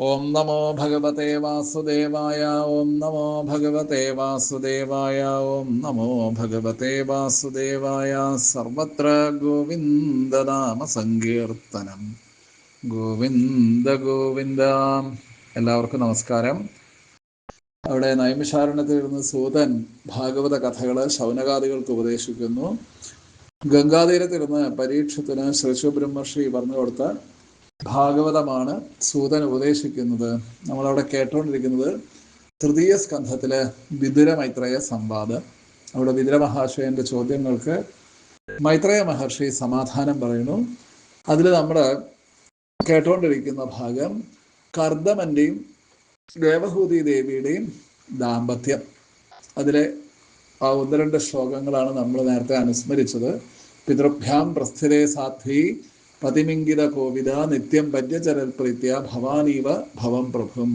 ഓം നമോ ഭഗവതേ വാസുദേവായ. ഓം നമോ ഭഗവതേ വാസുദേവായ. ഓം നമോ ഭഗവതേ വാസുദേവായ. സർവത്ര ഗോവിന്ദനാമ സങ്കീർത്തനം. ഗോവിന്ദ ഗോവിന്ദ. എല്ലാവർക്കും നമസ്കാരം. അവിടെ നൈമിഷാരണ്യത്തിലിരുന്ന് സൂതൻ ഭാഗവത കഥകള് ശൗനകാദികൾക്ക് ഉപദേശിക്കുന്നു. ഗംഗാതീരത്തിരുന്ന് പരീക്ഷത്തിന് ശ്രീശുബ്രഹ്മർഷി പറഞ്ഞു കൊടുത്ത ഭാഗവതമാണ് സൂതൻ ഉപദേശിക്കുന്നത്. നമ്മളവിടെ കേട്ടുകൊണ്ടിരിക്കുന്നത് തൃതീയ സ്കന്ധത്തിലെ വിതുര മൈത്രേയ സംവാദം. അവിടെ വിതുര മഹാശയന്റെ ചോദ്യങ്ങൾക്ക് മൈത്രേയ മഹർഷി സമാധാനം പറയുന്നു. അതിൽ നമ്മൾ കേട്ടുകൊണ്ടിരിക്കുന്ന ഭാഗം കർദമന്റെയും ദേവഹൂതി ദേവിയുടെയും ദാമ്പത്യം. അതിലെ ആ 1-2 ശ്ലോകങ്ങളാണ് നമ്മൾ നേരത്തെ അനുസ്മരിച്ചത്. പിതൃഭ്യാം പ്രസ്ഥിരേ സാധ്വി പതിമിംഗിത കോവിദ നിത്യം പര്യചരൽ പ്രീത്യ ഭവാനീവ ഭവം പ്രഭും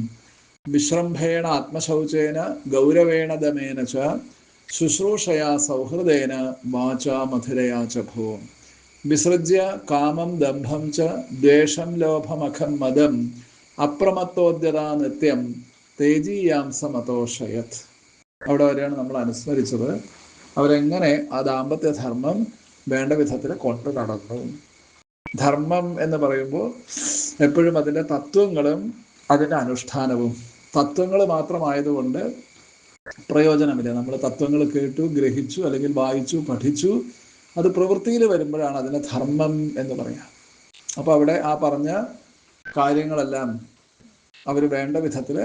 വിശ്രംഭേണ ആത്മശൗചേന ഗൗരവേണ ദമേന ച ശുശ്രൂഷയാ സൗഹൃദേന വാചാ മധുരയാ ച ഭോ വിസൃജ്യ കാമം ദംഭം ച ദ്വേഷം ലോഭമഖം മദം അപ്രമത്തോദ്യതാ നിത്യം തേജീയാം സമതോഷയത്. അവിടെ വരെയാണ് നമ്മൾ അനുസ്മരിച്ചത്. അവരെങ്ങനെ ആ ദാമ്പത്യധർമ്മം വേണ്ട വിധത്തിൽ കൊണ്ടു നടന്നു. ധർമ്മം എന്ന് പറയുമ്പോൾ എപ്പോഴും അതിൻ്റെ തത്വങ്ങളും അതിൻ്റെ അനുഷ്ഠാനവും. തത്വങ്ങൾ മാത്രമായതുകൊണ്ട് പ്രയോജനമില്ല. നമ്മൾ തത്വങ്ങൾ കേട്ടു, ഗ്രഹിച്ചു, അല്ലെങ്കിൽ വായിച്ചു, പഠിച്ചു, അത് പ്രവൃത്തിയിൽ വരുമ്പോഴാണ് അതിന് ധർമ്മം എന്ന് പറയാം. അപ്പോൾ അവിടെ ആ പറഞ്ഞ കാര്യങ്ങളെല്ലാം അവർ വേണ്ട വിധത്തിൽ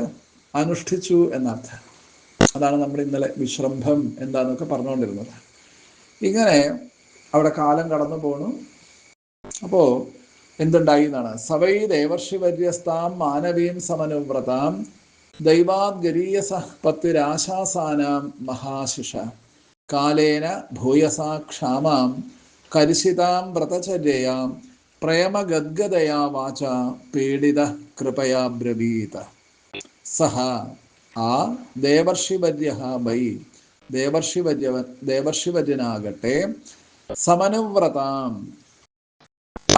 അനുഷ്ഠിച്ചു എന്നർത്ഥം. അതാണ് നമ്മൾ ഇന്നലെ വിശ്രംഭം എന്താന്നൊക്കെ പറഞ്ഞുകൊണ്ടിരുന്നത്. ഇങ്ങനെ അവിടെ കാലം കടന്നു പോണു. അപ്പോ എന്തുണ്ടായി എന്നാണ്. സവൈ ദേവർഷിവര്യസ്താം മാനവീം സമനുവ്രതാം ദൈവാത് ഗരീയസ പത്തിരാശാസാനാം മഹാശിഷ കാലേന ഭൂയസാ ക്ഷാമാം കരിശിതാം വ്രതചര്യയാം പ്രേമഗദ്ഗദയാ വാച പീഡിത കൃപയാ ബ്രവീത. സഹ ആ ദേവർഷിവര്യ വൈ ദേവർഷിവര്യനാകട്ടെ സമനുവ്രതാം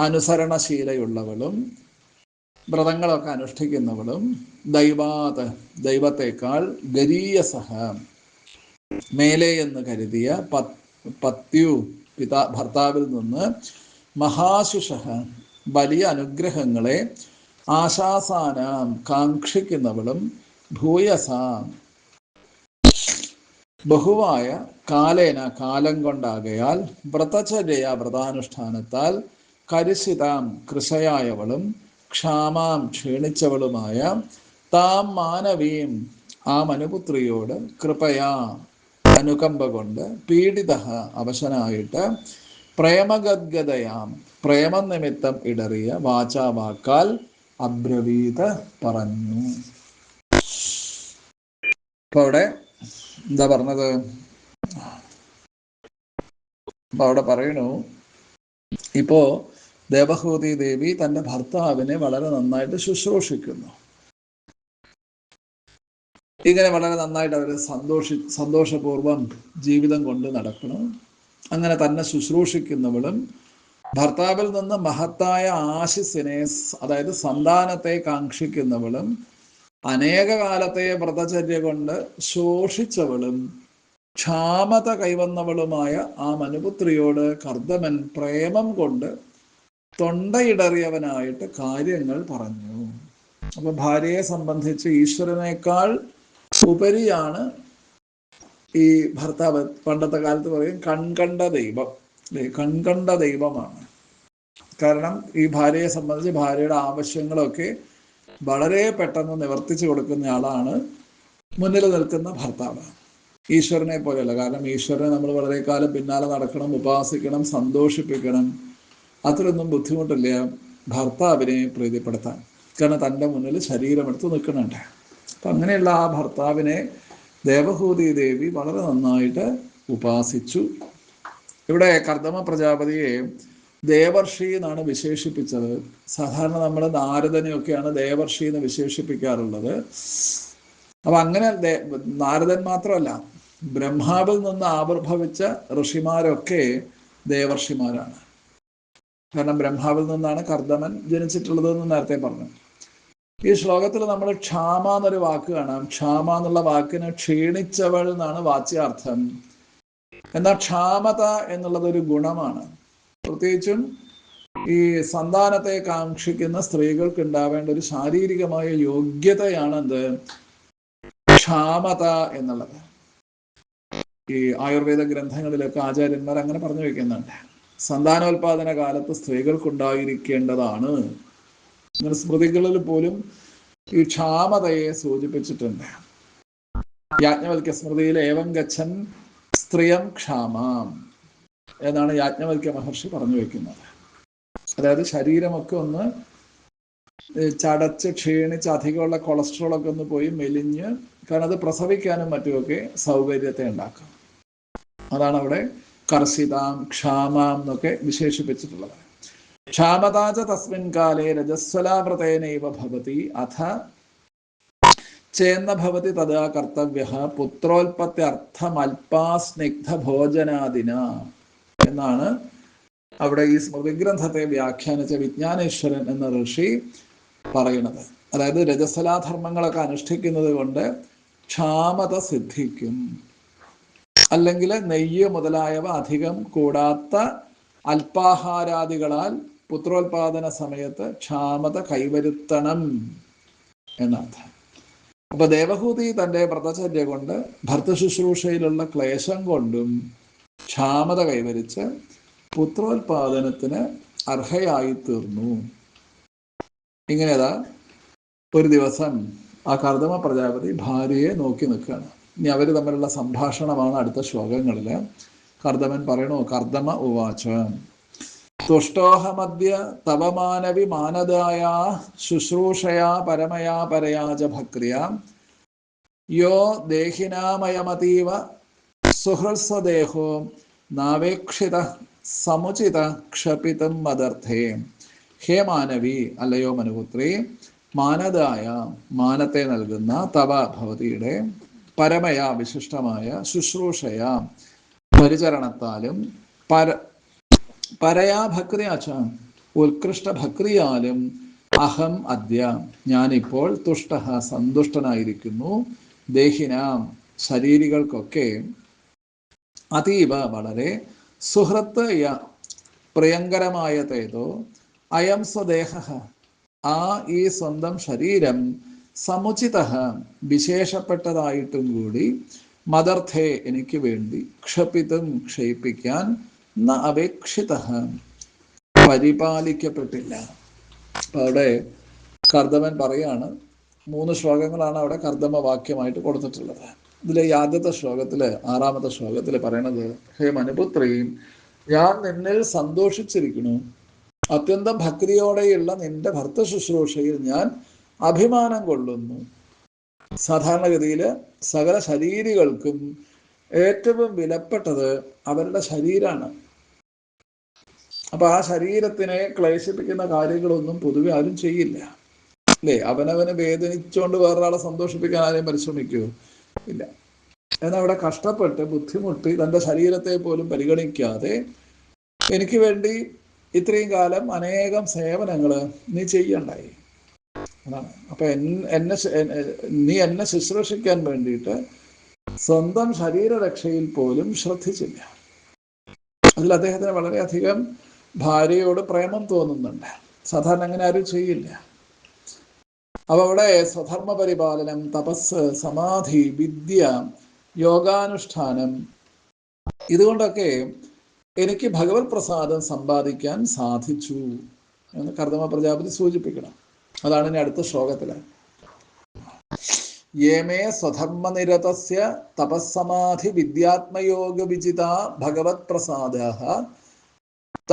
അനുസരണശീലയുള്ളവളും വ്രതങ്ങളൊക്കെ അനുഷ്ഠിക്കുന്നവളും ദൈവാത് ദൈവത്തെക്കാൾ ഗരീയസഹ മേലെ എന്ന് കരുതിയ പത്യു ഭർത്താവിൽ നിന്ന് മഹാശിഷ വലിയ അനുഗ്രഹങ്ങളെ ആശാസാനാം കാക്ഷിക്കുന്നവളും ഭൂയസ ബഹുവായ കാലേന കാലം കൊണ്ടാകയാൽ വ്രതചര്യ വ്രതാനുഷ്ഠാനത്താൽ കരിശിതാം കൃശയായവളും ക്ഷാമാം ക്ഷീണിച്ചവളുമായ താം മാനവീം ആ മനുപുത്രിയോട് കൃപയാ അനുകമ്പ കൊണ്ട് പീഡിത അവശനായിട്ട് പ്രേമഗദ്ഗതയാം പ്രേമനിമിത്തം ഇടറിയ വാചാവാക്കാൽ അബ്രവീത പറഞ്ഞു. അപ്പൊ അവിടെ എന്താ പറഞ്ഞത്? അപ്പൊ അവിടെ പറയണു, ഇപ്പോ ദേവഹൂതി ദേവി തൻ്റെ ഭർത്താവിനെ വളരെ നന്നായിട്ട് ശുശ്രൂഷിക്കുന്നു. ഇങ്ങനെ വളരെ നന്നായിട്ട് അവർ സന്തോഷപൂർവം ജീവിതം കൊണ്ട് നടക്കണം. അങ്ങനെ തന്നെ ശുശ്രൂഷിക്കുന്നവളും ഭർത്താവിൽ നിന്ന് മഹത്തായ ആശിസിനെ, അതായത് സന്താനത്തെ കാക്ഷിക്കുന്നവളും അനേക കാലത്തെ വ്രതചര്യ കൊണ്ട് ശോഷിച്ചവളും ക്ഷാമത കൈവന്നവളുമായ ആ മനുപുത്രിയോട് കർദമൻ പ്രേമം കൊണ്ട് തൊണ്ടയിടറിയവനായിട്ട് കാര്യങ്ങൾ പറഞ്ഞു. അപ്പൊ ഭാര്യയെ സംബന്ധിച്ച് ഈശ്വരനേക്കാൾ ഉപരിയാണ് ഈ ഭർത്താവ്. പണ്ടത്തെ കാലത്ത് പറയും കൺകണ്ട ദൈവം, കൺകണ്ട ദൈവമാണ്. കാരണം ഈ ഭാര്യയെ സംബന്ധിച്ച് ഭാര്യയുടെ ആവശ്യങ്ങളൊക്കെ വളരെ പെട്ടെന്ന് നിവർത്തിച്ചു കൊടുക്കുന്ന ആളാണ് മുന്നിൽ നിൽക്കുന്ന ഭർത്താവ്. ഈശ്വരനെ പോലെയല്ല. കാരണം ഈശ്വരനെ നമ്മൾ വളരെ കാലം പിന്നാലെ നടക്കണം, ഉപാസിക്കണം, സന്തോഷിപ്പിക്കണം. അത്രയൊന്നും ബുദ്ധിമുട്ടില്ല ഭർത്താവിനെ പ്രീതിപ്പെടുത്താൻ. കാരണം തൻ്റെ മുന്നിൽ ശരീരമെടുത്ത് നിൽക്കുന്നുണ്ട്. അപ്പം അങ്ങനെയുള്ള ആ ഭർത്താവിനെ ദേവഹൂതി ദേവി വളരെ നന്നായിട്ട് ഉപാസിച്ചു. ഇവിടെ കർദമ പ്രജാപതിയെ ദേവർഷി എന്നാണ് വിശേഷിപ്പിച്ചത്. സാധാരണ നമ്മൾ നാരദനെയൊക്കെയാണ് ദേവർഷി എന്ന് വിശേഷിപ്പിക്കാറുള്ളത്. അപ്പൊ അങ്ങനെ നാരദൻ മാത്രമല്ല, ബ്രഹ്മാവിൽ നിന്ന് ആവിർഭവിച്ച ഋഷിമാരൊക്കെ ദേവർഷിമാരാണ്. കാരണം ബ്രഹ്മാവിൽ നിന്നാണ് കർദമൻ ജനിച്ചിട്ടുള്ളതെന്ന് നേരത്തെ പറഞ്ഞു. ഈ ശ്ലോകത്തിൽ നമ്മൾ ക്ഷാമ എന്നൊരു വാക്ക് കാണാം. ക്ഷാമ എന്നുള്ള വാക്കിന് ക്ഷീണിച്ചവൾ എന്നാണ് വാച്യാർത്ഥം. എന്നാൽ ക്ഷാമത എന്നുള്ളത് ഒരു ഗുണമാണ്. പ്രത്യേകിച്ചും ഈ സന്താനത്തെ കാക്ഷിക്കുന്ന സ്ത്രീകൾക്ക് ഉണ്ടാവേണ്ട ഒരു ശാരീരികമായ യോഗ്യതയാണെന്ത് ക്ഷാമത എന്നുള്ളത്. ഈ ആയുർവേദ ഗ്രന്ഥങ്ങളിലൊക്കെ ആചാര്യന്മാർ അങ്ങനെ പറഞ്ഞു വയ്ക്കുന്നുണ്ട്. സന്താനോൽപാദന കാലത്ത് സ്ത്രീകൾക്കുണ്ടായിരിക്കേണ്ടതാണ്. അങ്ങനെ സ്മൃതികളിൽ പോലും ഈ ക്ഷാമതയെ സൂചിപ്പിച്ചിട്ടുണ്ട്. യാജ്ഞവൽക്യ സ്മൃതിയിൽ ഏവം ഗച്ഛൻ സ്ത്രീയം ക്ഷാമാം എന്നാണ് യാജ്ഞവൽക്യ മഹർഷി പറഞ്ഞു വയ്ക്കുന്നത്. അതായത് ശരീരമൊക്കെ ഒന്ന് ചടച്ച് ക്ഷീണിച്ച് അധികമുള്ള കൊളസ്ട്രോൾ ഒക്കെ ഒന്ന് പോയി മെലിഞ്ഞ്, കാരണം അത് പ്രസവിക്കാനും മറ്റുമൊക്കെ സൗകര്യത്തെ ഉണ്ടാക്കും. അതാണ് അവിടെ കർഷിതാം ക്ഷാമാം എന്നൊക്കെ വിശേഷിപ്പിച്ചിട്ടുള്ളത്. ക്ഷാമതാച തസ്മിൻ കാലേ രജസ്വലാവൃതേനൈവ ഭവതി അഥ ചേന്ന ഭവതി തഥാ കർത്തവ്യ പുത്രോൽപത്യർത്ഥമൽപാസ്നിഗ്ധ ഭോജനാദിന എന്നാണ് അവിടെ ഈ സ്മൃതിഗ്രന്ഥത്തെ വ്യാഖ്യാനിച്ച വിജ്ഞാനേശ്വരൻ എന്ന ഋഷി പറയുന്നത്. അതായത് രജസ്വലാധർമ്മങ്ങളൊക്കെ അനുഷ്ഠിക്കുന്നത് കൊണ്ട് ക്ഷാമത സിദ്ധിക്കും. അല്ലെങ്കിൽ നെയ്യ് മുതലായവ അധികം കൂടാത്ത അല്പാഹാരാദികളാൽ പുത്രോത്പാദന സമയത്ത് ക്ഷാമത കൈവരുത്തണം എന്നർത്ഥം. അപ്പൊ ദേവഹൂതി തൻ്റെ വ്രതചര്യ കൊണ്ട് ഭർത്തശുശ്രൂഷയിലുള്ള ക്ലേശം കൊണ്ടും ക്ഷാമത കൈവരിച്ച് പുത്രോത്പാദനത്തിന് അർഹയായി തീർന്നു. ഇങ്ങനെതാ ഒരു ദിവസം ആ കർദമ പ്രജാപതി ഭാര്യയെ നോക്കി നിൽക്കുകയാണ്. ഇനി അവർ തമ്മിലുള്ള സംഭാഷണമാണ് അടുത്ത ശ്ലോകങ്ങളിൽ. കർദമൻ പറയണു, കർദമ ഉവാച തുഷ്ടോഹമദ്യ തവമാനവി മാനദായ ശുശ്രൂഷയാ പരമയാ പരയാച ഭക്രിയ യോ ദേഹിനാമയമതീവ സുഹൃത്സ്വദേഹോ നാവേക്ഷിത സമുചിത ക്ഷപിതം മദർത്ഥേ. ഹേ മാനവി, അല്ലയോ മനുപുത്രി, മാനദായ മാനത്തെ നൽകുന്ന തവ ഭവതിയുടെ പരമയ വിശിഷ്ടമായ ശുശ്രൂഷയ പരിചരണത്താലും പരയാ ഭക്രിയാച്ച ഉത്കൃഷ്ട ഭക്രിയാലും അഹം അദ്യ ഞാനിപ്പോൾ തുഷ്ട സന്തുഷ്ടനായിരിക്കുന്നു. ദേഹിനാം ശരീരികൾക്കൊക്കെ അതീവ വളരെ സുഹൃത്ത് പ്രിയങ്കരമായ തേതോ അയം സ്വദേഹ ആ ഈ സ്വന്തം ശരീരം സമുചിത വിശേഷപ്പെട്ടതായിട്ടും കൂടി മദർത്ഥേ എനിക്ക് വേണ്ടി ക്ഷപിതും ക്ഷയിപ്പിക്കാൻ ന അപേക്ഷിത പരിപാലിക്കപ്പെട്ടില്ല. അപ്പൊ അവിടെ കർദമൻ പറയാണ്, 3 ശ്ലോകങ്ങളാണ് അവിടെ കർദമ വാക്യമായിട്ട് കൊടുത്തിട്ടുള്ളത്. ഇതിലെ ആദ്യത്തെ ശ്ലോകത്തില് 6ാമത്തെ ശ്ലോകത്തിൽ പറയണത്, ഹേ മനുപുത്രി, ഞാൻ നിന്നിൽ സന്തോഷിച്ചിരിക്കുന്നു. അത്യന്തം ഭക്തിയോടെയുള്ള നിന്റെ ഭർത്ത ശുശ്രൂഷയിൽ ഞാൻ അഭിമാനം കൊള്ളുന്നു. സാധാരണഗതിയിൽ സകല ശരീരികൾക്കും ഏറ്റവും വിലപ്പെട്ടത് അവരുടെ ശരീരമാണ്. അപ്പൊ ആ ശരീരത്തിനെ ക്ലേശിപ്പിക്കുന്ന കാര്യങ്ങളൊന്നും പൊതുവെ ആരും ചെയ്യില്ല, അല്ലേ? അവനവന് വേദനിച്ചുകൊണ്ട് വേറൊരാളെ സന്തോഷിപ്പിക്കാൻ ആരെയും പരിശ്രമിക്കുമോ? ഇല്ല. എന്നാൽ അവിടെ കഷ്ടപ്പെട്ട് ബുദ്ധിമുട്ടി തൻ്റെ ശരീരത്തെ പോലും പരിഗണിക്കാതെ എനിക്ക് വേണ്ടി ഇത്രയും കാലം അനേകം സേവനങ്ങൾ നീ ചെയ്യണ്ടായി. അതാണ്. അപ്പൊ നീ എന്നെ ശുശ്രൂഷിക്കാൻ വേണ്ടിയിട്ട് സ്വന്തം ശരീരരക്ഷയിൽ പോലും ശ്രദ്ധിച്ചില്ല. അതിൽ അദ്ദേഹത്തിന് വളരെയധികം ഭാര്യയോട് പ്രേമം തോന്നുന്നുണ്ട്. സാധാരണ അങ്ങനെ ആരും ചെയ്യില്ല. അപ്പൊ അവിടെ സ്വധർമ്മ പരിപാലനം, തപസ്, സമാധി, വിദ്യ, യോഗാനുഷ്ഠാനം, ഇതുകൊണ്ടൊക്കെ എനിക്ക് ഭഗവത് പ്രസാദം സമ്പാദിക്കാൻ സാധിച്ചു എന്ന് കർദമ പ്രജാപതി സൂചിപ്പിക്കണം. അതാണ് ഇനി അടുത്ത ശ്ലോകത്തില്. യേമേ സ്വധർമ്മനിരതസ്യ തപസ്സമാധി വിദ്യാത്മയോഗ വിജിത ഭഗവത് പ്രസാദഃ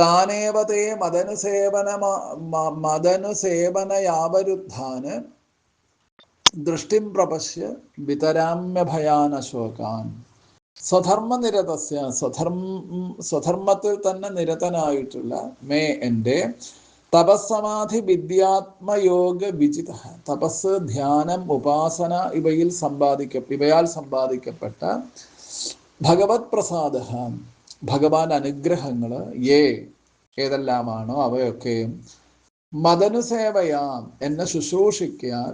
താനേവ തേ മദനുസേവനയാവരുദ്ധാന് ദൃഷ്ടിം പ്രപശ്യ വിതരാമ്യ ഭയാനശോകാൻ. സ്വധർമ്മനിരതസ്യ സ്വധർമ്മത്തിൽ തന്നെ നിരതനായിട്ടുള്ള മേ എൻ്റെ തപസ്സമാധി വിദ്യാത്മയോഗ വിജിത, തപസ്, ധ്യാനം, ഉപാസന ഇവയാൽ സമ്പാദിക്കപ്പെട്ട ഭഗവത് പ്രസാദ ഭഗവാൻ അനുഗ്രഹങ്ങൾ ഏതെല്ലാമാണോ അവയൊക്കെ മദനുസേവയാം എന്നെ ശുശ്രൂഷിക്കാൻ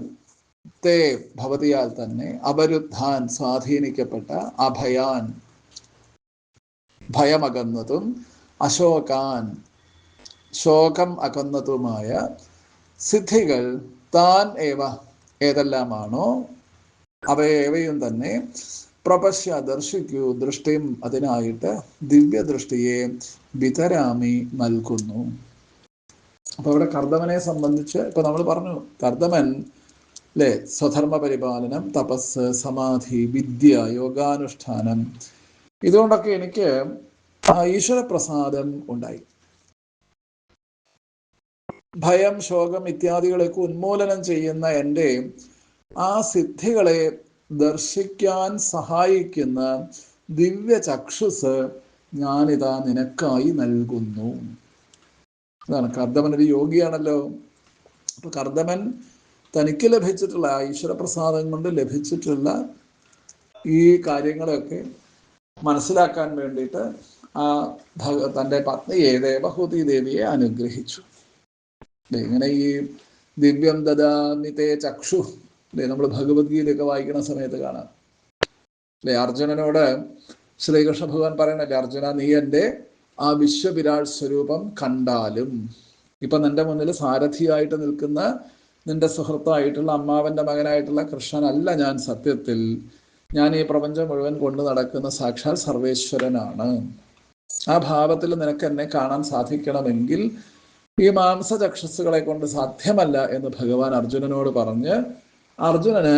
തേ ഭവതിയാൽ തന്നെ അപരുദ്ധാൻ സ്വാധീനിക്കപ്പെട്ട അഭയാൻ ഭയമകന്നതും അശോകാൻ ശോകം അകന്നതുമായ സിദ്ധികൾ താൻ ഏവ ഏതെല്ലാമാണോ അവയേവയും തന്നെ പ്രപശ്യ ദർശിക്കൂ ദൃഷ്ടിയും അതിനായിട്ട് ദിവ്യദൃഷ്ടിയെ വിതരാമി നൽകുന്നു. അപ്പൊ ഇവിടെ കർദമനെ സംബന്ധിച്ച് ഇപ്പൊ നമ്മൾ പറഞ്ഞു, കർദമൻ അല്ലെ സ്വധർമ്മ പരിപാലനം, തപസ്, സമാധി, വിദ്യ, യോഗാനുഷ്ഠാനം, ഇതുകൊണ്ടൊക്കെ എനിക്ക് ഈശ്വരപ്രസാദം ഉണ്ടായി. ഭയം, ശോകം ഇത്യാദികളെയൊക്കെ ഉന്മൂലനം ചെയ്യുന്ന എൻ്റെ ആ സിദ്ധികളെ ദർശിക്കാൻ സഹായിക്കുന്ന ദിവ്യ ചക്ഷുസ് ഞാനിതാ നിനക്കായി നൽകുന്നു. അതാണ് കർദമൻ ഒരു യോഗിയാണല്ലോ. അപ്പൊ കർദമൻ തനിക്ക് ലഭിച്ചിട്ടുള്ള ഈശ്വരപ്രസാദം കൊണ്ട് ലഭിച്ചിട്ടുള്ള ഈ കാര്യങ്ങളെയൊക്കെ മനസ്സിലാക്കാൻ വേണ്ടിയിട്ട് ആ തൻ്റെ പത്നിയെ ദേവഹൂതി ദേവിയെ അനുഗ്രഹിച്ചു. ഇങ്ങനെ ഈ ദിവ്യം ദദാമിതേ ചക്ഷു അല്ലെ നമ്മൾ ഭഗവത്ഗീതയൊക്കെ വായിക്കുന്ന സമയത്ത് കാണാം അല്ലെ, അർജുനനോട് ശ്രീകൃഷ്ണ ഭഗവാൻ പറയണല്ലേ, അർജുന നീ എൻ്റെ ആ വിശ്വവിരാട് സ്വരൂപം കണ്ടാലും, ഇപ്പൊ നിന്റെ മുന്നിൽ സാരഥിയായിട്ട് നിൽക്കുന്ന നിന്റെ സുഹൃത്തായിട്ടുള്ള അമ്മാവന്റെ മകനായിട്ടുള്ള കൃഷ്ണനല്ല ഞാൻ, സത്യത്തിൽ ഞാൻ ഈ പ്രപഞ്ചം മുഴുവൻ കൊണ്ടു നടക്കുന്ന സാക്ഷാൽ സർവേശ്വരനാണ്. ആ ഭാവത്തിൽ നിനക്ക് എന്നെ കാണാൻ സാധിക്കണമെങ്കിൽ ഈ മാംസചക്ഷസ്സുകളെ കൊണ്ട് സാധ്യമല്ല എന്ന് ഭഗവാൻ അർജുനനോട് പറഞ്ഞ് അർജുനന്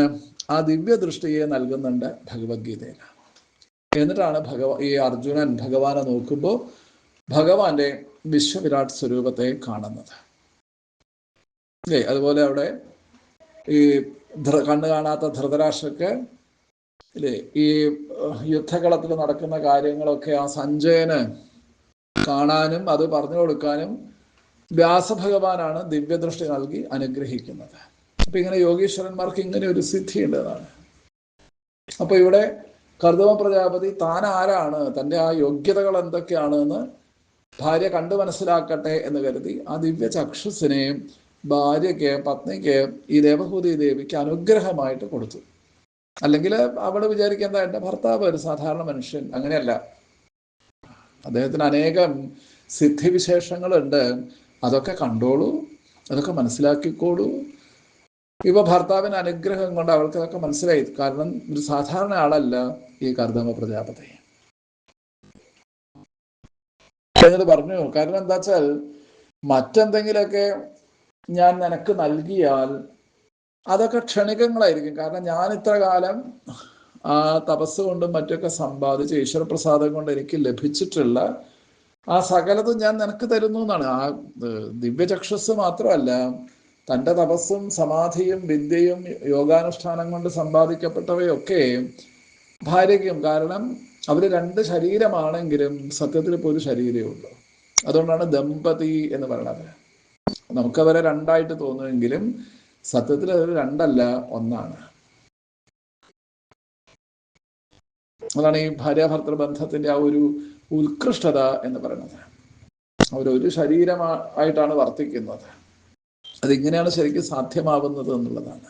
ആ ദിവ്യ ദൃഷ്ടിയെ നൽകുന്നുണ്ട് ഭഗവത്ഗീതയിൽ. എന്നിട്ടാണ് ഈ അർജുനൻ ഭഗവാനെ നോക്കുമ്പോൾ ഭഗവാന്റെ വിശ്വവിരാട് സ്വരൂപത്തെ കാണുന്നത്. അല്ലേ, അതുപോലെ അവിടെ ഈ കണ്ണു കാണാത്ത ധൃതരാഷ്ട്രക്ക് ഇല്ലേ ഈ യുദ്ധകളത്തിൽ നടക്കുന്ന കാര്യങ്ങളൊക്കെ ആ സഞ്ജയന് കാണാനും അത് പറഞ്ഞു കൊടുക്കാനും വ്യാസഭഗവാനാണ് ദിവ്യദൃഷ്ടി നൽകി അനുഗ്രഹിക്കുന്നത്. അപ്പൊ ഇങ്ങനെ യോഗീശ്വരന്മാർക്ക് ഇങ്ങനെ ഒരു സിദ്ധി ഉണ്ടെന്നാണ്. അപ്പൊ ഇവിടെ കർദമ പ്രജാപതി താൻ ആരാണ്, തൻ്റെ ആ യോഗ്യതകൾ എന്തൊക്കെയാണ് എന്ന് ഭാര്യ കണ്ടു മനസ്സിലാക്കട്ടെ എന്ന് കരുതി ആ ദിവ്യ ചക്ഷുസിനെ ഭാര്യയ്ക്ക്, പത്നിക്ക്, ഈ ദേവഹൂതി ദേവിക്ക് അനുഗ്രഹമായിട്ട് കൊടുത്തു. അല്ലെങ്കിൽ അവള് വിചാരിക്കേണ്ട എൻ്റെ ഭർത്താവ് ഒരു സാധാരണ മനുഷ്യൻ, അങ്ങനെയല്ല. അദ്ദേഹത്തിന് അനേകം സിദ്ധിവിശേഷങ്ങളുണ്ട്, അതൊക്കെ കണ്ടോളൂ, അതൊക്കെ മനസ്സിലാക്കിക്കോളൂ. ഇവ ഭർത്താവിന് അനുഗ്രഹം കൊണ്ട് അവൾക്ക് അതൊക്കെ മനസ്സിലായി. കാരണം ഒരു സാധാരണ ആളല്ല ഈ കർദമ പ്രജാപതി. എന്നിട്ട് പറഞ്ഞു, കാരണം എന്താ വെച്ചാൽ മറ്റെന്തെങ്കിലുമൊക്കെ ഞാൻ നിനക്ക് നൽകിയാൽ അതൊക്കെ ക്ഷണികങ്ങളായിരിക്കും. കാരണം ഞാൻ ഇത്ര കാലം ആ തപസ് കൊണ്ടും മറ്റൊക്കെ സമ്പാദിച്ച് ഈശ്വരപ്രസാദം കൊണ്ട് എനിക്ക് ലഭിച്ചിട്ടുള്ള ആ സകലതും ഞാൻ നിനക്ക് തരുന്നു എന്നാണ്. ആ ദിവ്യചക്ഷസ് മാത്രമല്ല, തൻ്റെ തപസ്സും സമാധിയും വിദ്യയും യോഗാനുഷ്ഠാനം കൊണ്ട് സമ്പാദിക്കപ്പെട്ടവയൊക്കെ ഭാര്യയ്ക്കും. കാരണം അവര് രണ്ട് ശരീരമാണെങ്കിലും സത്യത്തിൽ ഇപ്പോൾ ഒരു ശരീരമേ ഉള്ളൂ. അതുകൊണ്ടാണ് ദമ്പതി എന്ന് പറയുന്നത്. നമുക്കവരെ രണ്ടായിട്ട് തോന്നുമെങ്കിലും സത്യത്തിൽ അത് രണ്ടല്ല, ഒന്നാണ്. അതാണ് ഈ ഭാര്യാഭർത്തൃ ബന്ധത്തിന്റെ ആ ഒരു ഉത്കൃഷ്ടത എന്ന് പറയുന്നത്. അവരൊരു ശരീരമായിട്ടാണ് വർത്തിക്കുന്നത്. അതിങ്ങനെയാണ് ശരിക്കും സാധ്യമാവുന്നത് എന്നുള്ളതാണ്.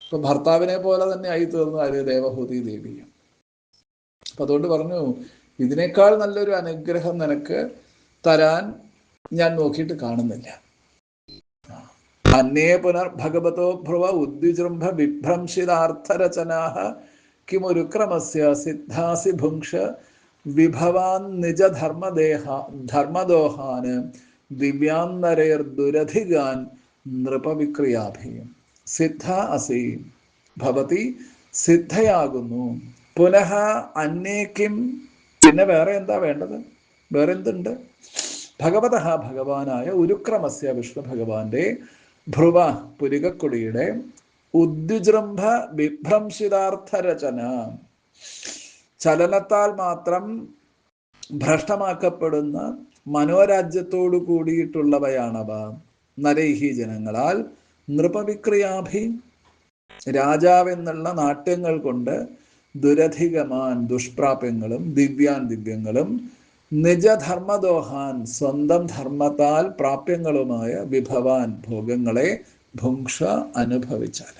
ഇപ്പൊ ഭർത്താവിനെ പോലെ തന്നെ ആയി തീർന്നു ആര്, ദേവഹൂതി ദേവിയും. അപ്പൊ അതുകൊണ്ട് പറഞ്ഞു, ഇതിനേക്കാൾ നല്ലൊരു അനുഗ്രഹം നിനക്ക് തരാൻ ഞാൻ നോക്കിയിട്ട് കാണുന്നില്ല. അന്യേ പുനർ ഭഗവതോ ഭ്രുവ ഉദ്വിജൃംഭ വിഭ്രംശിതാർത്ഥരചനാഹ കിമുരുക്രമസ്യ സിദ്ധാസി ഭുങ്ക്ഷ വിഭവാൻ നിജധർമ്മദോഹാൻ ദിവ്യാന്തരേർദുരധികാൻ നൃപവിക്രിയാഭീം. സിദ്ധ അസി ഭവതി, സിദ്ധയാകുന്നു. പുനഃ അന്യേക്കും, പിന്നെ വേറെ എന്താ വേണ്ടത്, വേറെ എന്തുണ്ട്? ഭഗവത, ഭഗവാനായ ഉരുക്രമസ്യ വിഷ്ണു ഭഗവാന്റെ ഭ്രുവ പുരികക്കുടിയുടെ ഉദ്വിജൃംഭ വിഭ്രംശിതാർത്ഥരചന, ചലനത്താൽ മാത്രം ഭ്രഷ്ടമാക്കപ്പെടുന്ന മനോരാജ്യത്തോടു കൂടിയിട്ടുള്ളവയാണവ. നരൈഹി ജനങ്ങളാൽ, നൃപവിക്രിയാഭി രാജാവെന്നുള്ള നാട്യങ്ങൾ കൊണ്ട്, ദുരധികമാൻ ദുഷ്പ്രാപ്യങ്ങളും ദിവ്യാൻ ദിവ്യങ്ങളും നിജധർമ്മദോഹാൻ സ്വന്തം ധർമ്മത്താൽ പ്രാപ്യങ്ങളുമായ വിഭവാൻ ഭോഗങ്ങളെ ഭുങ്ക്ഷ അനുഭവിച്ചാൽ.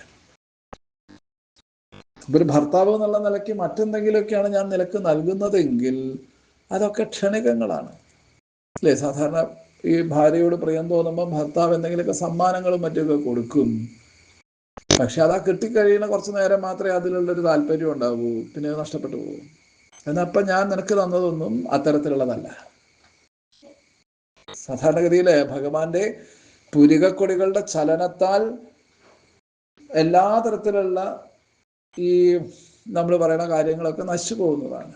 ഒരു ഭർത്താവ് എന്നുള്ള നിലയ്ക്ക് മറ്റെന്തെങ്കിലുമൊക്കെയാണ് ഞാൻ നിനക്ക് നൽകുന്നതെങ്കിൽ അതൊക്കെ ക്ഷണികങ്ങളാണ് അല്ലേ. സാധാരണ ഈ ഭാര്യയോട് പ്രിയം തോന്നുമ്പോൾ ഭർത്താവ് എന്തെങ്കിലുമൊക്കെ സമ്മാനങ്ങളും മറ്റൊക്കെ കൊടുക്കും. പക്ഷെ അതാ കിട്ടിക്കഴിയുന്ന കുറച്ചു നേരം മാത്രമേ അതിലുള്ളൊരു താല്പര്യം ഉണ്ടാവൂ, പിന്നെ അത് നഷ്ടപ്പെട്ടു പോകും. എന്നപ്പം ഞാൻ നിനക്ക് തന്നതൊന്നും അത്തരത്തിലുള്ളതല്ല. സാധാരണഗതിയില് ഭഗവാന്റെ പുരികക്കൊടികളുടെ ചലനത്താൽ എല്ലാ തരത്തിലുള്ള ഈ നമ്മൾ പറയുന്ന കാര്യങ്ങളൊക്കെ നശിച്ചു പോകുന്നതാണ്.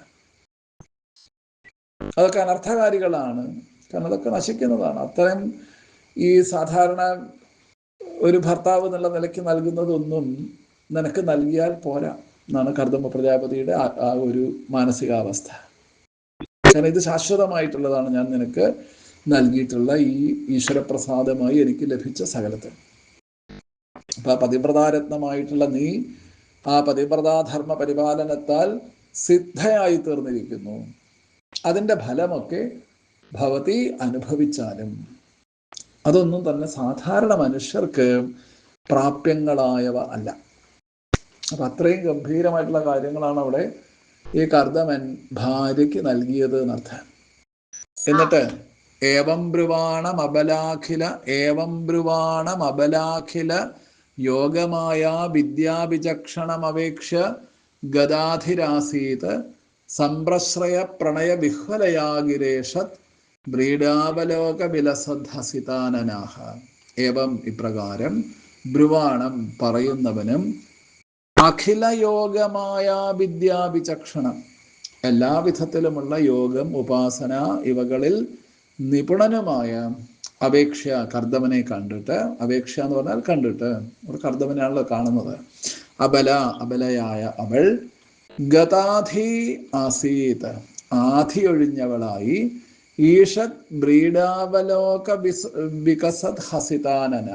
അതൊക്കെ അനർത്ഥകാരികളാണ്, കാരണം അതൊക്കെ നശിക്കുന്നതാണ്. അത്തരം ഈ സാധാരണ ഒരു ഭർത്താവ് എന്നുള്ള നിലയ്ക്ക് നൽകുന്നതൊന്നും നിനക്ക് നൽകിയാൽ പോരാ എന്നാണ് കർദമ പ്രജാപതിയുടെ ആ ഒരു മാനസികാവസ്ഥ. കാരണം ഇത് ശാശ്വതമായിട്ടുള്ളതാണ് ഞാൻ നിനക്ക് നൽകിയിട്ടുള്ള ഈ ഈശ്വരപ്രസാദമായി എനിക്ക് ലഭിച്ച സകലത്തിൽ. അപ്പൊ ആ പതിവ്രതാരത്നമായിട്ടുള്ള നീ ആ പതിവ്രതാധർമ്മ പരിപാലനത്താൽ സിദ്ധയായി തീർന്നിരിക്കുന്നു. അതിൻ്റെ ഫലമൊക്കെ ഭവതി അനുഭവിച്ചാലും അതൊന്നും തന്നെ സാധാരണ മനുഷ്യർക്ക് പ്രാപ്യങ്ങളായവ അല്ല. അപ്പൊ അത്രയും ഗംഭീരമായിട്ടുള്ള കാര്യങ്ങളാണ് അവിടെ ഈ കർദമൻ ഭാര്യയ്ക്ക് നൽകിയത് എന്നർത്ഥം. എന്നിട്ട് ഏവം ബ്രുവാണമബലാഖില യോഗമായ വിദ്യാവിചക്ഷണമവേക്ഷ്യ ഗദാധിരാസീത് സംപ്രശ്രയ പ്രണയ വിഹ്വലയാഗിരേഷത് ബ്രീഡാവലോക വിലസദ്ഹസിതാനനാഹ. ഏവം ഇപ്രകാരം ബ്രുവാണം പറയുന്നവനും അഖില യോഗമായ വിദ്യാവിചക്ഷണം എല്ലാ വിധത്തിലുമുള്ള യോഗം ഉപാസന ഇവകളിൽ നിപുണനുമായ അപേക്ഷ കർദമനെ കണ്ടിട്ട്, അപേക്ഷ എന്ന് പറഞ്ഞാൽ കണ്ടിട്ട്, ഒരു കർദമനാണല്ലോ കാണുന്നത്. അബലയായ അവൾ ഗതാധി ആസീത് ആധി ഒഴിഞ്ഞവളായി ഈഷത് ബ്രീഡാവലോക വികസത് ഹസിതാനന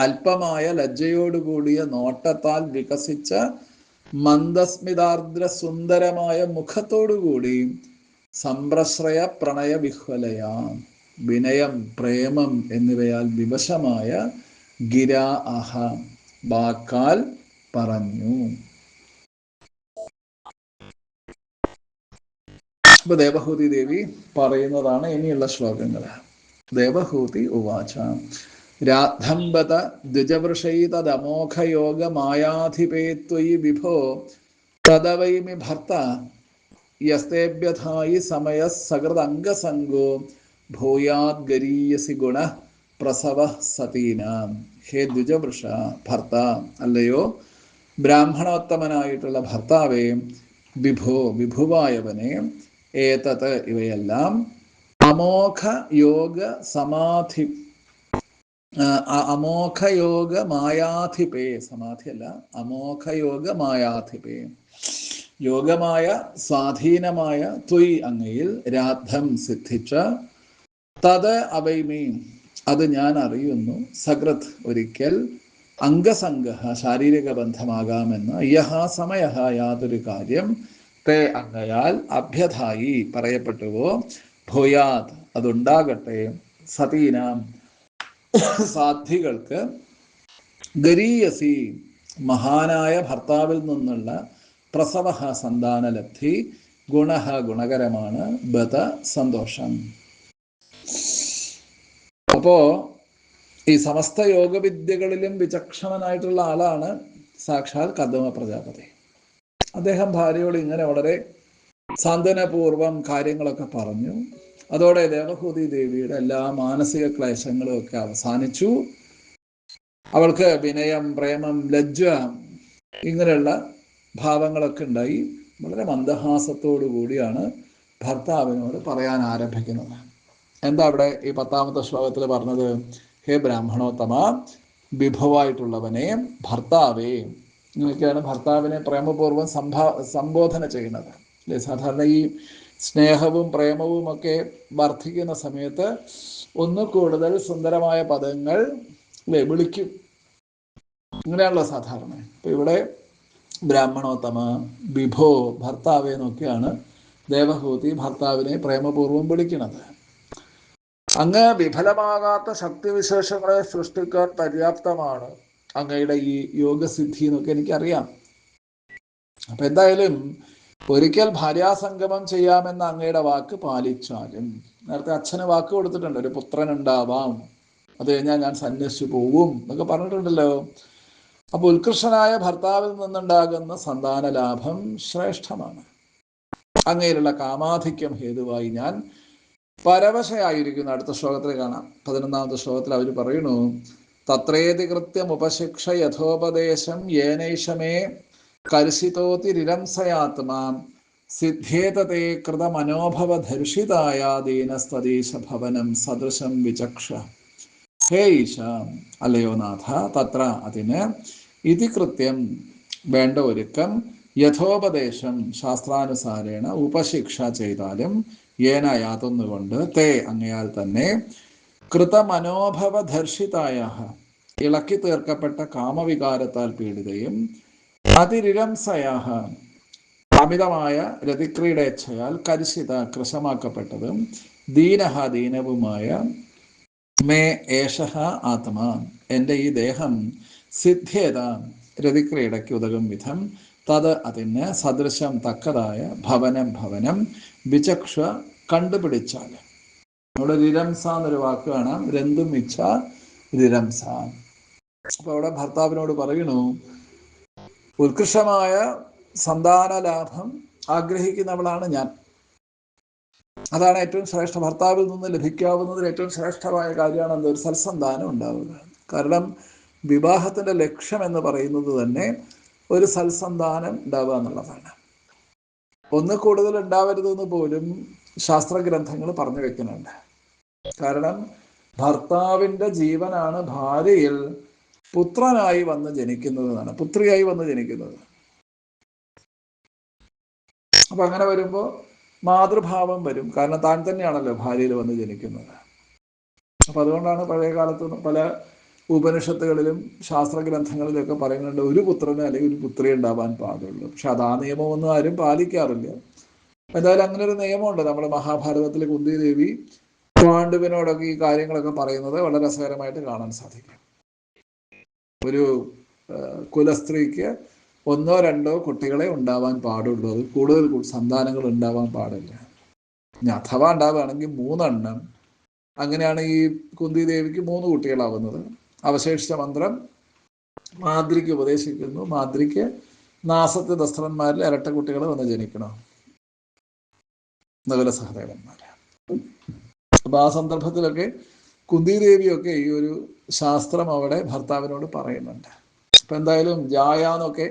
അല്പമായ ലജ്ജയോടുകൂടിയ നോട്ടത്താൽ വികസിച്ച മന്ദസ്മിതാർദ്ര സുന്ദരമായ മുഖത്തോടുകൂടി സംപ്രശ്രയ പ്രണയ വിഹ്വലയ വിനയം പ്രേമം എന്നിവയാൽ വിവശമായ ഗിരാ അഹ വാക്കാൽ പറഞ്ഞു. അപ്പൊ ദേവഹൂതി ദേവി പറയുന്നതാണ് ഇനിയുള്ള ശ്ലോകങ്ങൾ. ദേവഹൂതി ഉവാച രാധംബത ദ്വിജവൃഷൈതദമോഘയോഗമായാധിപേ ത്വയി തദവൈമി ഭർത്ത യസ്തേഭ്യഥായി സമയഃ സകൃദംഗസംഗോ ഭൂയാദ്ഗരീയസി ഗുണ പ്രസവ സതീനാം. ഹേ ദ്വിജവൃഷ ഭർത്ത, അല്ലയോ ബ്രാഹ്മണോത്തമനായിട്ടുള്ള ഭർത്താവേ, വിഭുവായവനെ, ഏതത് ഇവയെല്ലാം അമോഘ യോഗ സമാധി അമോഘയോഗ മായാധിപേ, സമാധിയല്ല അമോഘയോഗ മായാധിപേ, യോഗമായ സ്വാധീനമായ ത്വയ് അങ്ങയിൽ രാധം സിദ്ധിച്ച തത് അവൈമീ അത് ഞാൻ അറിയുന്നു സകൃത് ഒരിക്കൽ അംഗസംഗ ശാരീരിക ബന്ധമാകാമെന്ന് യഹ സമയ യാതൊരു കാര്യം തേ അങ്ങയാൽ അഭ്യഥായി പറയപ്പെട്ടുവോ ഭൂയാത് അതുണ്ടാകട്ടെ സതീനാം സാധ്വികൾക്ക് ഗരീയസി മഹാനായ ഭർത്താവിൽ നിന്നുള്ള പ്രസവ സന്താനലബ്ധി ഗുണ ഗുണകരമാണ് ബത സന്തോഷം. അപ്പോ ഈ സമസ്ത യോഗവിദ്യകളിലും വിചക്ഷണനായിട്ടുള്ള ആളാണ് സാക്ഷാൽ കർദമ പ്രജാപതി. അദ്ദേഹം ഭാര്യയോട് ഇങ്ങനെ വളരെ സാന്ത്വനപൂർവം കാര്യങ്ങളൊക്കെ പറഞ്ഞു. അതോടെ ദേവഹൂതി ദേവിയുടെ എല്ലാ മാനസിക ക്ലേശങ്ങളും ഒക്കെ അവസാനിച്ചു. അവൾക്ക് വിനയം, പ്രേമം, ലജ്ജ ഇങ്ങനെയുള്ള ഭാവങ്ങളൊക്കെ ഉണ്ടായി. വളരെ മന്ദഹാസത്തോടു കൂടിയാണ് ഭർത്താവിനോട് പറയാൻ ആരംഭിക്കുന്നത്. എന്താ അവിടെ ഈ 10ാമത്തെ ശ്ലോകത്തിൽ പറഞ്ഞത്? ഹേ ബ്രാഹ്മണോത്തമ, വിഭവായിട്ടുള്ളവനെ, ഭർത്താവേ. ഇങ്ങനെയൊക്കെയാണ് ഭർത്താവിനെ പ്രേമപൂർവ്വം സംബോധന ചെയ്യുന്നത് അല്ലേ. സാധാരണ ഈ സ്നേഹവും പ്രേമവും ഒക്കെ വർദ്ധിക്കുന്ന സമയത്ത് ഒന്ന് കൂടുതൽ സുന്ദരമായ പദങ്ങൾ അല്ലേ വിളിക്കും. ഇങ്ങനെയാണല്ലോ സാധാരണ. ഇപ്പൊ ഇവിടെ ബ്രാഹ്മണോത്തമ, വിഭോ, ഭർത്താവേ എന്നൊക്കെയാണ് ദേവഹൂതി ഭർത്താവിനെ പ്രേമപൂർവ്വം വിളിക്കുന്നത്. അങ്ങ് വിഫലമാകാത്ത ശക്തിവിശേഷങ്ങളെ സൃഷ്ടിക്കാൻ പര്യാപ്തമാണ് അങ്ങയുടെ ഈ യോഗസിദ്ധി എന്നൊക്കെ എനിക്കറിയാം. അപ്പൊ എന്തായാലും ഒരിക്കൽ ഭാര്യാസംഗമം ചെയ്യാമെന്ന അങ്ങയുടെ വാക്ക് പാലിച്ചാലും, നേരത്തെ അച്ഛന് വാക്ക് കൊടുത്തിട്ടുണ്ട്, ഒരു പുത്രൻ ഉണ്ടാവാം, അത് കഴിഞ്ഞാൽ ഞാൻ സന്യസിച്ചു പോവും എന്നൊക്കെ പറഞ്ഞിട്ടുണ്ടല്ലോ. അപ്പൊ ഉത്കൃഷ്ടനായ ഭർത്താവിൽ നിന്നുണ്ടാകുന്ന സന്താന ലാഭം ശ്രേഷ്ഠമാണ്. അങ്ങയിലുള്ള കാമാധിക്യം ഹേതുവായി ഞാൻ പരവശയായിരിക്കുന്നു. അടുത്ത ശ്ലോകത്തിൽ കാണാം. 11ാമത്തെ ശ്ലോകത്തിൽ അവർ പറയുന്നു, തത്രേതി കൃത്യം ഉപശിക്ഷ യഥോപദേശം യേനൈഷമേ കർഷിതോതിരിരംസയാത്മാ സിദ്ധ്യേതേ കൃത മനോഭവ ധർഷിതായ ദീനസ്തദീശ ഭവനം സദൃശം വിചക്ഷ. ഹേ ഈശ, അല്ലയോ നാഥ, തത്ര അതിന്, ഇതി കൃത്യം വേണ്ട ഒരുക്കം, യഥോപദേശം ശാസ്ത്രാനുസാരേണ ഉപശിക്ഷ ചെയ്താലും, ഏന യാതൊന്നുകൊണ്ട്, തേ അങ്ങയാൽ തന്നെ, കൃതമനോഭവ ധർഷിതായ ഇളക്കി തീർക്കപ്പെട്ട കാമവികാരത്താൽ പീഡിതയും, അതിരിരംസയാഹ അമിതമായ രതിക്രീഡേച്ഛയാൽ കരിശിത കൃശമാക്കപ്പെട്ടതും, ദീനഹ ദീനവുമായ, മേ ഏഷഹ ആത്മാ എൻ്റെ ഈ ദേഹം, സിദ്ധ്യേത രതിക്രീഡയ്ക്ക് ഉതകും വിധം, തത് അതിന്, സദൃശം തക്കതായ, ഭവനം ഭവനം, വിചക്ഷ കണ്ടുപിടിച്ചാൽ. അവിടെ റിരംസ എന്നൊരു വാക്ക് കാണാം, രന്തും ഇച്ഛ റിരംസ. അപ്പൊ അവിടെ ഭർത്താവിനോട് പറയണു, ഉത്കൃഷ്ടമായ സന്താന ലാഭം ആഗ്രഹിക്കുന്നവളാണ് ഞാൻ. അതാണ് ഏറ്റവും ശ്രേഷ്ഠ, ഭർത്താവിൽ നിന്ന് ലഭിക്കാവുന്നതിൽ ഏറ്റവും ശ്രേഷ്ഠമായ കാര്യമാണ് എന്ത്, ഒരു സൽസന്താനം ഉണ്ടാവുക. കാരണം വിവാഹത്തിന്റെ ലക്ഷ്യം എന്ന് പറയുന്നത് തന്നെ ഒരു സൽസന്താനം ഉണ്ടാവുക എന്നുള്ളതാണ്. ഒന്ന് കൂടുതൽ ഉണ്ടാവരുതെന്ന് പോലും ശാസ്ത്രഗ്രന്ഥങ്ങൾ പറഞ്ഞു വെക്കുന്നുണ്ട്. കാരണം ഭർത്താവിന്റെ ജീവനാണ് ഭാര്യയിൽ പുത്രനായി വന്ന് ജനിക്കുന്നതാണ്, പുത്രിയായി വന്ന് ജനിക്കുന്നത്. അപ്പൊ അങ്ങനെ വരുമ്പോൾ മാതൃഭാവം വരും. കാരണം താൻ തന്നെയാണല്ലോ ഭാര്യയിൽ വന്ന് ജനിക്കുന്നത്. അപ്പൊ അതുകൊണ്ടാണ് പഴയ കാലത്ത് പല ഉപനിഷത്തുകളിലും ശാസ്ത്രഗ്രന്ഥങ്ങളിലൊക്കെ പറയുന്നുണ്ട്, ഒരു പുത്രന് അല്ലെങ്കിൽ ഒരു പുത്രി ഉണ്ടാവാൻ പാടുള്ളൂ. പക്ഷെ അത് ആ നിയമമൊന്നും ആരും പാലിക്കാറില്ല. എന്തായാലും അങ്ങനെ ഒരു നിയമമുണ്ട്. നമ്മുടെ മഹാഭാരതത്തിലെ കുന്തി ദേവി പാണ്ഡുവിനോടൊക്കെ ഈ കാര്യങ്ങളൊക്കെ പറയുന്നത് വളരെ രസകരമായിട്ട് കാണാൻ സാധിക്കും. ഒരു കുലസ്ത്രീക്ക് 1 or 2 കുട്ടികളെ ഉണ്ടാവാൻ പാടുള്ളൂ, അത് കൂടുതൽ സന്താനങ്ങൾ ഉണ്ടാവാൻ പാടില്ല. ഇനി അഥവാ ഉണ്ടാവുകയാണെങ്കിൽ 3 എണ്ണം. അങ്ങനെയാണ് ഈ കുന്തി ദേവിക്ക് 3 കുട്ടികളാവുന്നത്. അവശേഷിച്ച മന്ത്രം മാദ്രിക്ക് ഉപദേശിക്കുന്നു, മാദ്രിക്ക് നാസത്യ ദസ്ത്രന്മാരിൽ ഇരട്ട കുട്ടികൾ വന്ന് ജനിക്കണം, നകുല സഹദേവന്മാര്. അപ്പൊ ആ സന്ദർഭത്തിലൊക്കെ കുന്തി ദേവിയൊക്കെ ഈ ഒരു ശാസ്ത്രം അവിടെ ഭർത്താവിനോട് പറയുന്നുണ്ട്. അപ്പൊ എന്തായാലും ജായ എന്നൊക്കെ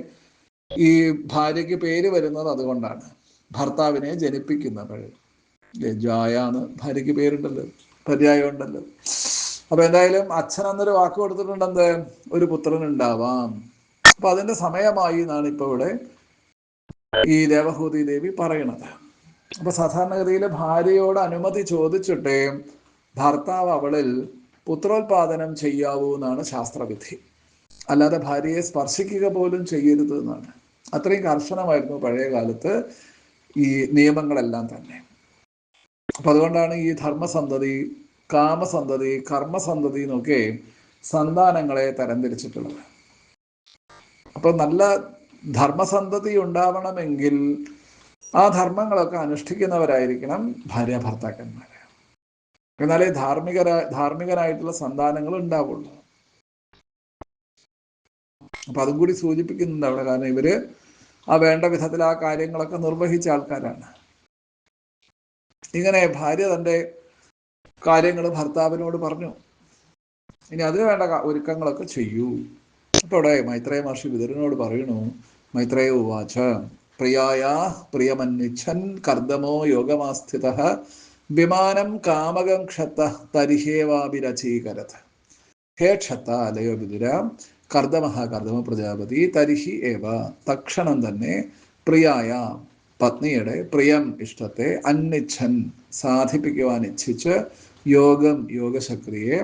ഈ ഭാര്യയ്ക്ക് പേര് വരുന്നത് അതുകൊണ്ടാണ്, ഭർത്താവിനെ ജനിപ്പിക്കുന്നവൾ. ജായ എന്ന് ഭാര്യയ്ക്ക് പേരുണ്ടല്ലോ, പര്യായം ഉണ്ടല്ലോ. അപ്പൊ എന്തായാലും അച്ഛൻ എന്നൊരു വാക്ക് കൊടുത്തിട്ടുണ്ട്, എന്ത്, ഒരു പുത്രൻ ഉണ്ടാവാം. അപ്പൊ അതിന്റെ സമയമായി എന്നാണ് ഇപ്പൊ ഇവിടെ ഈ ദേവഹൂതി ദേവി പറയണത്. അപ്പൊ സാധാരണഗതിയിൽ ഭാര്യയോട് അനുമതി ചോദിച്ചിട്ടേ ഭർത്താവ് അവളിൽ പുത്രോത്പാദനം ചെയ്യാവൂ എന്നാണ് ശാസ്ത്രവിധി. അല്ലാതെ ഭാര്യയെ സ്പർശിക്കുക പോലും ചെയ്യരുത് എന്നാണ്. അത്രയും കർശനമായിരുന്നു പഴയ കാലത്ത് ഈ നിയമങ്ങളെല്ലാം തന്നെ. അപ്പൊ അതുകൊണ്ടാണ് ഈ ധർമ്മസന്തതി, കാമസന്തതി, കർമ്മസന്തതി എന്നൊക്കെ സന്താനങ്ങളെ തരംതിരിച്ചിട്ടുള്ളത്. അപ്പൊ നല്ല ധർമ്മസന്തതി ഉണ്ടാവണമെങ്കിൽ ആ ധർമ്മങ്ങളൊക്കെ അനുഷ്ഠിക്കുന്നവരായിരിക്കണം ഭാര്യ ഭർത്താക്കന്മാര്. എന്നാലേ ധാർമ്മികരായിട്ടുള്ള സന്താനങ്ങൾ ഉണ്ടാവുള്ളൂ. അപ്പൊ അതും കൂടി സൂചിപ്പിക്കുന്നുണ്ട് അവിടെ. കാരണം ഇവര് ആ വേണ്ട വിധത്തിൽ ആ കാര്യങ്ങളൊക്കെ നിർവഹിച്ച ആൾക്കാരാണ്. ഇങ്ങനെ ഭാര്യ തന്റെ കാര്യങ്ങൾ ഭർത്താവിനോട് പറഞ്ഞു, ഇനി അതിന് വേണ്ട ഒരുക്കങ്ങളൊക്കെ ചെയ്യൂ. അപ്പൊ അവിടെ മൈത്രേയ മഹർഷി വിതുരനോട് പറയണു, മൈത്രേയ ഉവാച, പ്രിയായ പ്രിയമന്വിച്ഛൻ കർദ്ദമോ യോഗമാസ്ഥിത വിമാനം കാമകം ക്ഷത്ത തരിഹേവാഭിരചീകരത്. ഹേ ക്ഷത്ത, അലയോ വിതുര, കർദ്ദമ കർദ്ദമ പ്രജാപതി, തരിഹി ഏവ തക്ഷണം തന്നെ, പ്രിയായ പത്നിയുടെ പ്രിയം ഇഷ്ടത്തെ, അന്വിച്ഛൻ സാധിപ്പിക്കുവാൻ ഇച്ഛിച്ച്, യോഗം യോഗശക്തിയെ,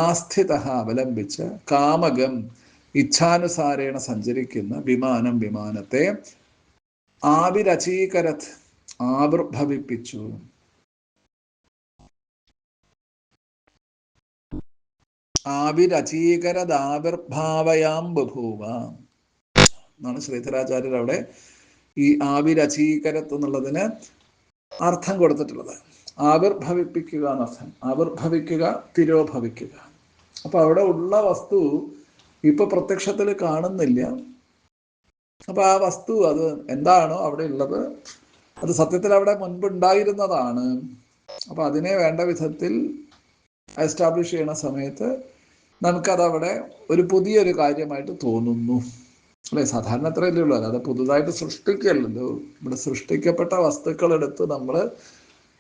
ആസ്ഥിത അവലംബിച്ച്, കാമകം ഇച്ഛാനുസാരേണ സഞ്ചരിക്കുന്ന, വിമാനം വിമാനത്തെ, ആവിരചീകരത് ആവിർഭവിപ്പിച്ചു. ആവിരചീകരദാവിർഭാവയാം ബഭൂവ എന്നാണ് ശ്രീധരാചാര്യർ അവിടെ ഈ ആവിരചീകരത്ത് എന്നുള്ളതിന് അർത്ഥം കൊടുത്തിട്ടുള്ളത്. ആവിർഭവിപ്പിക്കുക എന്നർത്ഥം. ആവിർഭവിക്കുക, തിരോഭവിക്കുക. അപ്പൊ അവിടെ ഉള്ള വസ്തു ഇപ്പൊ പ്രത്യക്ഷത്തിൽ കാണുന്നില്ല. അപ്പൊ ആ വസ്തു അത് എന്താണോ അവിടെ ഉള്ളത് അത് സത്യത്തിൽ അവിടെ മുൻപ് ഉണ്ടായിരുന്നതാണ്. അപ്പൊ അതിനെ വേണ്ട വിധത്തിൽ എസ്റ്റാബ്ലിഷ് ചെയ്യുന്ന സമയത്ത് നമുക്കതവിടെ ഒരു പുതിയൊരു കാര്യമായിട്ട് തോന്നുന്നു. അല്ലെ? സാധാരണ അത്രയല്ലേ ഉള്ളൂ, അല്ലാതെ പുതുതായിട്ട് സൃഷ്ടിക്കല്ലോ. ഇവിടെ സൃഷ്ടിക്കപ്പെട്ട വസ്തുക്കൾ എടുത്ത് നമ്മൾ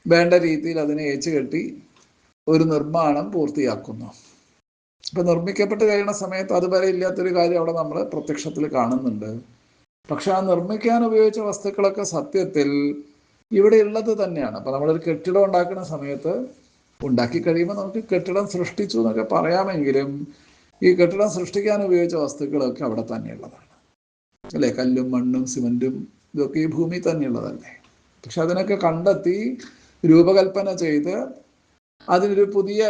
വേണ്ട രീതിയിൽ അതിനെ ഏച്ചുകെട്ടി ഒരു നിർമ്മാണം പൂർത്തിയാക്കുന്നു. ഇപ്പൊ നിർമ്മിക്കപ്പെട്ട് കഴിയുന്ന സമയത്ത് അതുവരെ ഇല്ലാത്തൊരു കാര്യം അവിടെ നമ്മൾ പ്രത്യക്ഷത്തിൽ കാണുന്നുണ്ട്. പക്ഷെ ആ നിർമ്മിക്കാൻ ഉപയോഗിച്ച വസ്തുക്കളൊക്കെ സത്യത്തിൽ ഇവിടെ ഉള്ളത് തന്നെയാണ്. അപ്പൊ നമ്മളൊരു കെട്ടിടം ഉണ്ടാക്കുന്ന സമയത്ത് ഉണ്ടാക്കി കഴിയുമ്പോൾ നമുക്ക് കെട്ടിടം സൃഷ്ടിച്ചു എന്നൊക്കെ പറയാമെങ്കിലും ഈ കെട്ടിടം സൃഷ്ടിക്കാൻ ഉപയോഗിച്ച വസ്തുക്കളൊക്കെ അവിടെ തന്നെയുള്ളതാണ്. അല്ലെ? കല്ലും മണ്ണും സിമന്റും ഇതൊക്കെ ഈ ഭൂമി തന്നെയുള്ളതല്ലേ. പക്ഷെ അതിനൊക്കെ കണ്ടെത്തി രൂപകൽപ്പന ചെയ്ത് അതിനൊരു പുതിയ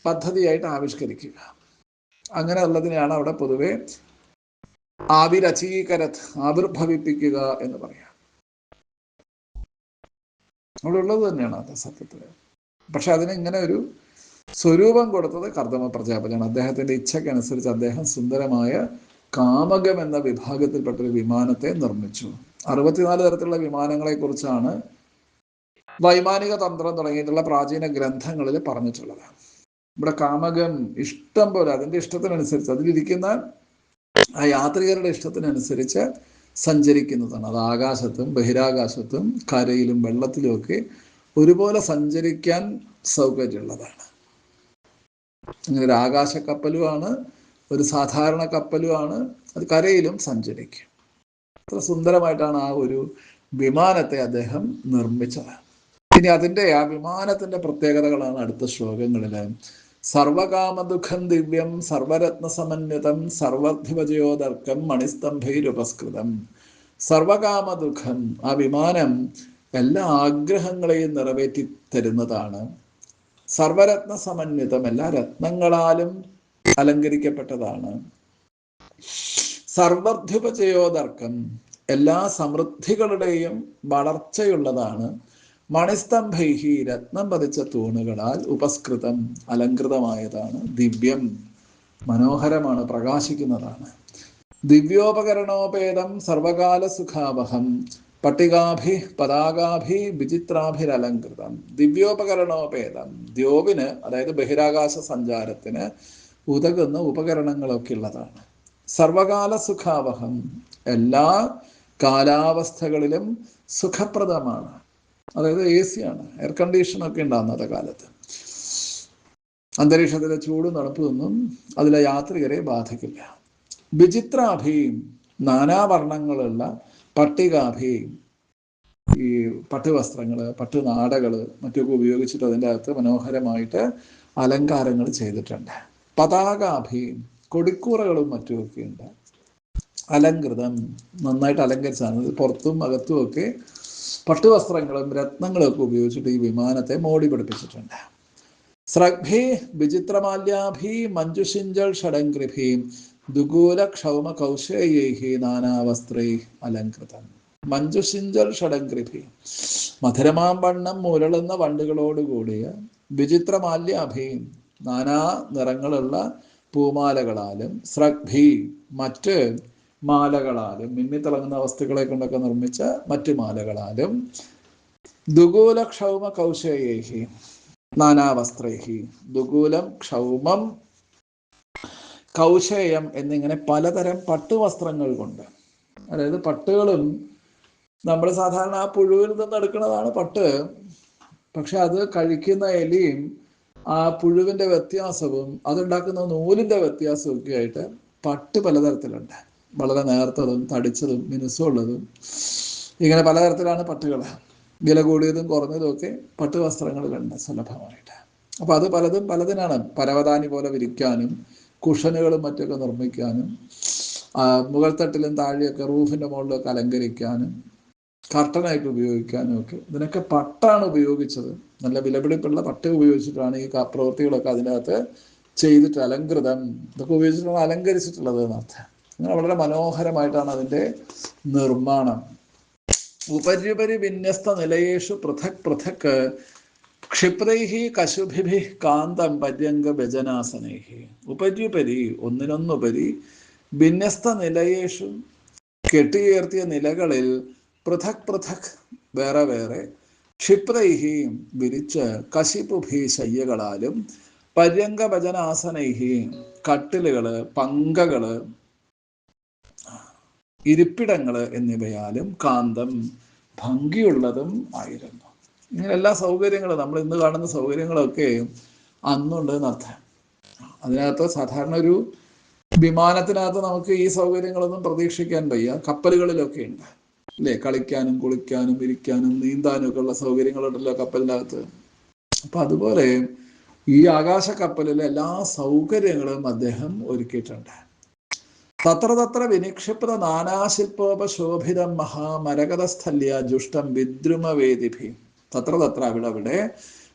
പദ്ധതിയായിട്ട് ആവിഷ്കരിക്കുക, അങ്ങനെ ഉള്ളതിനെയാണ് അവിടെ പൊതുവെ ആവിരചീകരത്, ആവിർഭവിപ്പിക്കുക എന്ന് പറയാം. അവിടെ ഉള്ളത് തന്നെയാണ് അത് സത്യത്തിൽ. പക്ഷെ അതിന് ഇങ്ങനെ ഒരു സ്വരൂപം കൊടുത്തത് കർദമ പ്രജാപതിയാണ്. അദ്ദേഹത്തിന്റെ ഇച്ഛക്കനുസരിച്ച് അദ്ദേഹം സുന്ദരമായ കാമകം എന്ന വിഭാഗത്തിൽപ്പെട്ട ഒരു വിമാനത്തെ നിർമ്മിച്ചു. 64 തരത്തിലുള്ള വിമാനങ്ങളെ കുറിച്ചാണ് വൈമാനിക തന്ത്രം തുടങ്ങിയിട്ടുള്ള പ്രാചീന ഗ്രന്ഥങ്ങളിൽ പറഞ്ഞിട്ടുള്ളത്. ഇവിടെ കാമകം ഇഷ്ടം പോലെ അതിന്റെ ഇഷ്ടത്തിനനുസരിച്ച് അതിലിരിക്കുന്ന ആ യാത്രികരുടെ ഇഷ്ടത്തിനനുസരിച്ച് സഞ്ചരിക്കുന്നതാണ്. അത് ആകാശത്തും ബഹിരാകാശത്തും കരയിലും വെള്ളത്തിലും ഒക്കെ ഒരുപോലെ സഞ്ചരിക്കാൻ സൗകര്യമുള്ളതാണ്. അങ്ങനെ ഒരു ആകാശ കപ്പലുമാണ്, ഒരു സാധാരണ കപ്പലുമാണ്. അത് കരയിലും സഞ്ചരിക്കും. അത്ര സുന്ദരമായിട്ടാണ് ആ ഒരു വിമാനത്തെ അദ്ദേഹം നിർമ്മിച്ചത്. ഇനി അതിൻ്റെ ആ വിമാനത്തിന്റെ പ്രത്യേകതകളാണ് അടുത്ത ശ്ലോകങ്ങളിൽ. സർവകാമദുഃഖം ദിവ്യം സർവരത്ന സമന്വിതം സർവധിപജയോദർക്കം മണിസ്തംഭൈരുപസ്കൃതം. സർവകാമദുഃഖം, ആ വിമാനം എല്ലാ ആഗ്രഹങ്ങളെയും നിറവേറ്റി തരുന്നതാണ്. സർവരത്ന സമന്വിതം, എല്ലാ രത്നങ്ങളാലും അലങ്കരിക്കപ്പെട്ടതാണ്. സർവധ്യുപജയോദർക്കം, എല്ലാ സമൃദ്ധികളുടെയും വളർച്ചയുള്ളതാണ്. മണിസ്തംഭൈഹി, രത്നം പതിച്ച തൂണുകളാൽ ഉപസ്കൃതം, അലങ്കൃതമായതാണ്. ദിവ്യം, മനോഹരമാണ്, പ്രകാശിക്കുന്നതാണ്. ദിവ്യോപകരണോപേതം സർവകാല സുഖാവഹം പട്ടികാഭി പതാകാഭി വിചിത്രാഭിരലങ്കൃതം. ദിവ്യോപകരണോപേതം, ദ്യോവിന് അതായത് ബഹിരാകാശ സഞ്ചാരത്തിന് ഉതകുന്ന ഉപകരണങ്ങളൊക്കെ ഉള്ളതാണ്. സർവകാല സുഖാവഹം, എല്ലാ കാലാവസ്ഥകളിലും സുഖപ്രദമാണ്. അതായത് AC ആണ്, എയർ കണ്ടീഷനൊക്കെ ഉണ്ട് അന്നത്തെ കാലത്ത്. അന്തരീക്ഷത്തിലെ ചൂടും തണുപ്പൊന്നും അതിലെ യാത്രികരെ ബാധിക്കില്ല. വിചിത്രാഭിയും, നാനാവർണ്ണങ്ങളുള്ള പട്ടികാഭി, ഈ പട്ടുവസ്ത്രങ്ങള് പട്ടുനാടകള് മറ്റൊക്കെ ഉപയോഗിച്ചിട്ട് അതിൻ്റെ അകത്ത് മനോഹരമായിട്ട് അലങ്കാരങ്ങൾ ചെയ്തിട്ടുണ്ട്. പതാകാഭിയും, കൊടിക്കൂറകളും മറ്റുമൊക്കെ ഉണ്ട്. അലങ്കൃതം, നന്നായിട്ട് അലങ്കരിച്ചാണ്. പുറത്തും അകത്തും ഒക്കെ പട്ടുവസ്ത്രങ്ങളും രത്നങ്ങളും ഒക്കെ ഉപയോഗിച്ചിട്ട് ഈ വിമാനത്തെ മോടി പിടിപ്പിച്ചിട്ടുണ്ട്. സ്രഗ്ഭി വിചിത്രമാല്യാഭി മഞ്ജുഷിഞ്ചൽ ഷഡംഗ്രിഭി ദുഗൂല ക്ഷൗമ കൗശേയൈഹി നാനാവസ്ത്രൈ അലങ്കൃതം. മഞ്ജുഷിഞ്ചൽ ഷഡംഗ്രിഭി, മധുരമാം വണ്ണം മുരളുന്ന വണ്ടുകളോടുകൂടിയ വിചിത്രമാല്യാഭി, നാനാ നിറങ്ങളുള്ള പൂമാലകളാലും, സ്രഗ്ഭി, മറ്റ് മാലകളാലും, മിന്നിത്തിളങ്ങുന്ന വസ്തുക്കളെ കൊണ്ടൊക്കെ നിർമ്മിച്ച മറ്റു മാലകളാലും, ദുഗൂല ക്ഷൗമ കൗശേയൈഹി നാനാവസ്ത്രൈഹി, ദുഗൂലം, ക്ഷൗമം, കൗശേയം എന്നിങ്ങനെ പലതരം പട്ടുവസ്ത്രങ്ങൾ കൊണ്ട്. അതായത് പട്ടുകളും നമ്മൾ സാധാരണ ആ പുഴുവിൽ നിന്ന് എടുക്കുന്നതാണ് പട്ട്. പക്ഷെ അത് കഴിക്കുന്ന എലിയും ആ പുഴുവിന്റെ വ്യത്യാസവും അതുണ്ടാക്കുന്ന നൂലിന്റെ വ്യത്യാസവും ഒക്കെ ആയിട്ട് പട്ട് പലതരത്തിലുണ്ട്. വളരെ നേർത്തതും തടിച്ചതും മിനുസമുള്ളതും, ഇങ്ങനെ പലതരത്തിലാണ് പട്ടുകൾ. വില കൂടിയതും കുറഞ്ഞതും ഒക്കെ പട്ടുവസ്ത്രങ്ങളിലുണ്ട് സുലഭമായിട്ട്. അപ്പൊ അത് പലതും പലതിനാണ്. പരവതാനി പോലെ വിരിക്കാനും കുഷനുകളും മറ്റൊക്കെ നിർമ്മിക്കാനും മുകൾ തട്ടിലും താഴെയൊക്കെ റൂഫിന്റെ മുകളിലൊക്കെ അലങ്കരിക്കാനും കർട്ടനായിട്ട് ഉപയോഗിക്കാനും ഒക്കെ. ഇതിനൊക്കെ പട്ടാണ് ഉപയോഗിച്ചത്. നല്ല വിലപിടിപ്പുള്ള പട്ട് ഉപയോഗിച്ചിട്ടാണ് ഈ പ്രവൃത്തികളൊക്കെ അതിനകത്ത് ചെയ്തിട്ട് അലങ്കൃതം ഇതൊക്കെ ഉപയോഗിച്ചിട്ടാണ് അലങ്കരിച്ചിട്ടുള്ളത് എന്നർത്ഥം. അങ്ങനെ വളരെ മനോഹരമായിട്ടാണ് അതിൻ്റെ നിർമ്മാണം. ഉപര്യുപരി വിന്യസ്ത നിലയേഷു പൃഥക് പൃഥക് ക്ഷിപ്രൈഹി കശുഭിഭി കാന്തം പര്യങ്ക വ്യജനാസനൈഹി. ഉപര്യുപരി ഒന്നിനൊന്നുപരി വിന്യസ്ത നിലയേഷു കെട്ടിയുയർത്തിയ നിലകളിൽ പൃഥക് പൃഥക് വേറെ വേറെ ക്ഷിപ്രൈഹി വിരിച്ച് കശിപുഭി ശയ്യകളാലും പര്യങ്ക ഭജനാസനൈഹി കട്ടിലുകള് പങ്കകള് ഇരിപ്പിടങ്ങള് എന്നിവയാലും കാന്തം ഭംഗിയുള്ളതും ആയിരുന്നു. ഇങ്ങനെ എല്ലാ സൗകര്യങ്ങളും നമ്മൾ ഇന്ന് കാണുന്ന സൗകര്യങ്ങളൊക്കെ അന്നുണ്ട് എന്നർത്ഥം. അതിനകത്ത് സാധാരണ ഒരു വിമാനത്തിനകത്ത് നമുക്ക് ഈ സൗകര്യങ്ങളൊന്നും പ്രതീക്ഷിക്കാൻ വയ്യ. കപ്പലുകളിലൊക്കെ ഉണ്ട് അല്ലേ, കളിക്കാനും കുളിക്കാനും ഇരിക്കാനും നീന്താനും ഒക്കെ ഉള്ള സൗകര്യങ്ങളുണ്ടല്ലോ കപ്പലിനകത്ത്. അപ്പൊ അതുപോലെ ഈ ആകാശ കപ്പലിലെ എല്ലാ സൗകര്യങ്ങളും അദ്ദേഹം ഒരുക്കിയിട്ടുണ്ട്. തത്ര തത്ര വിനിക്ഷിപ്ത നാനാശില്പോപശോഭിതം മഹാമരകതസ്ഥല്യ ജുഷ്ടം വിദ്രുമവേദിഭി. തത്ര തത്ര അവിടെ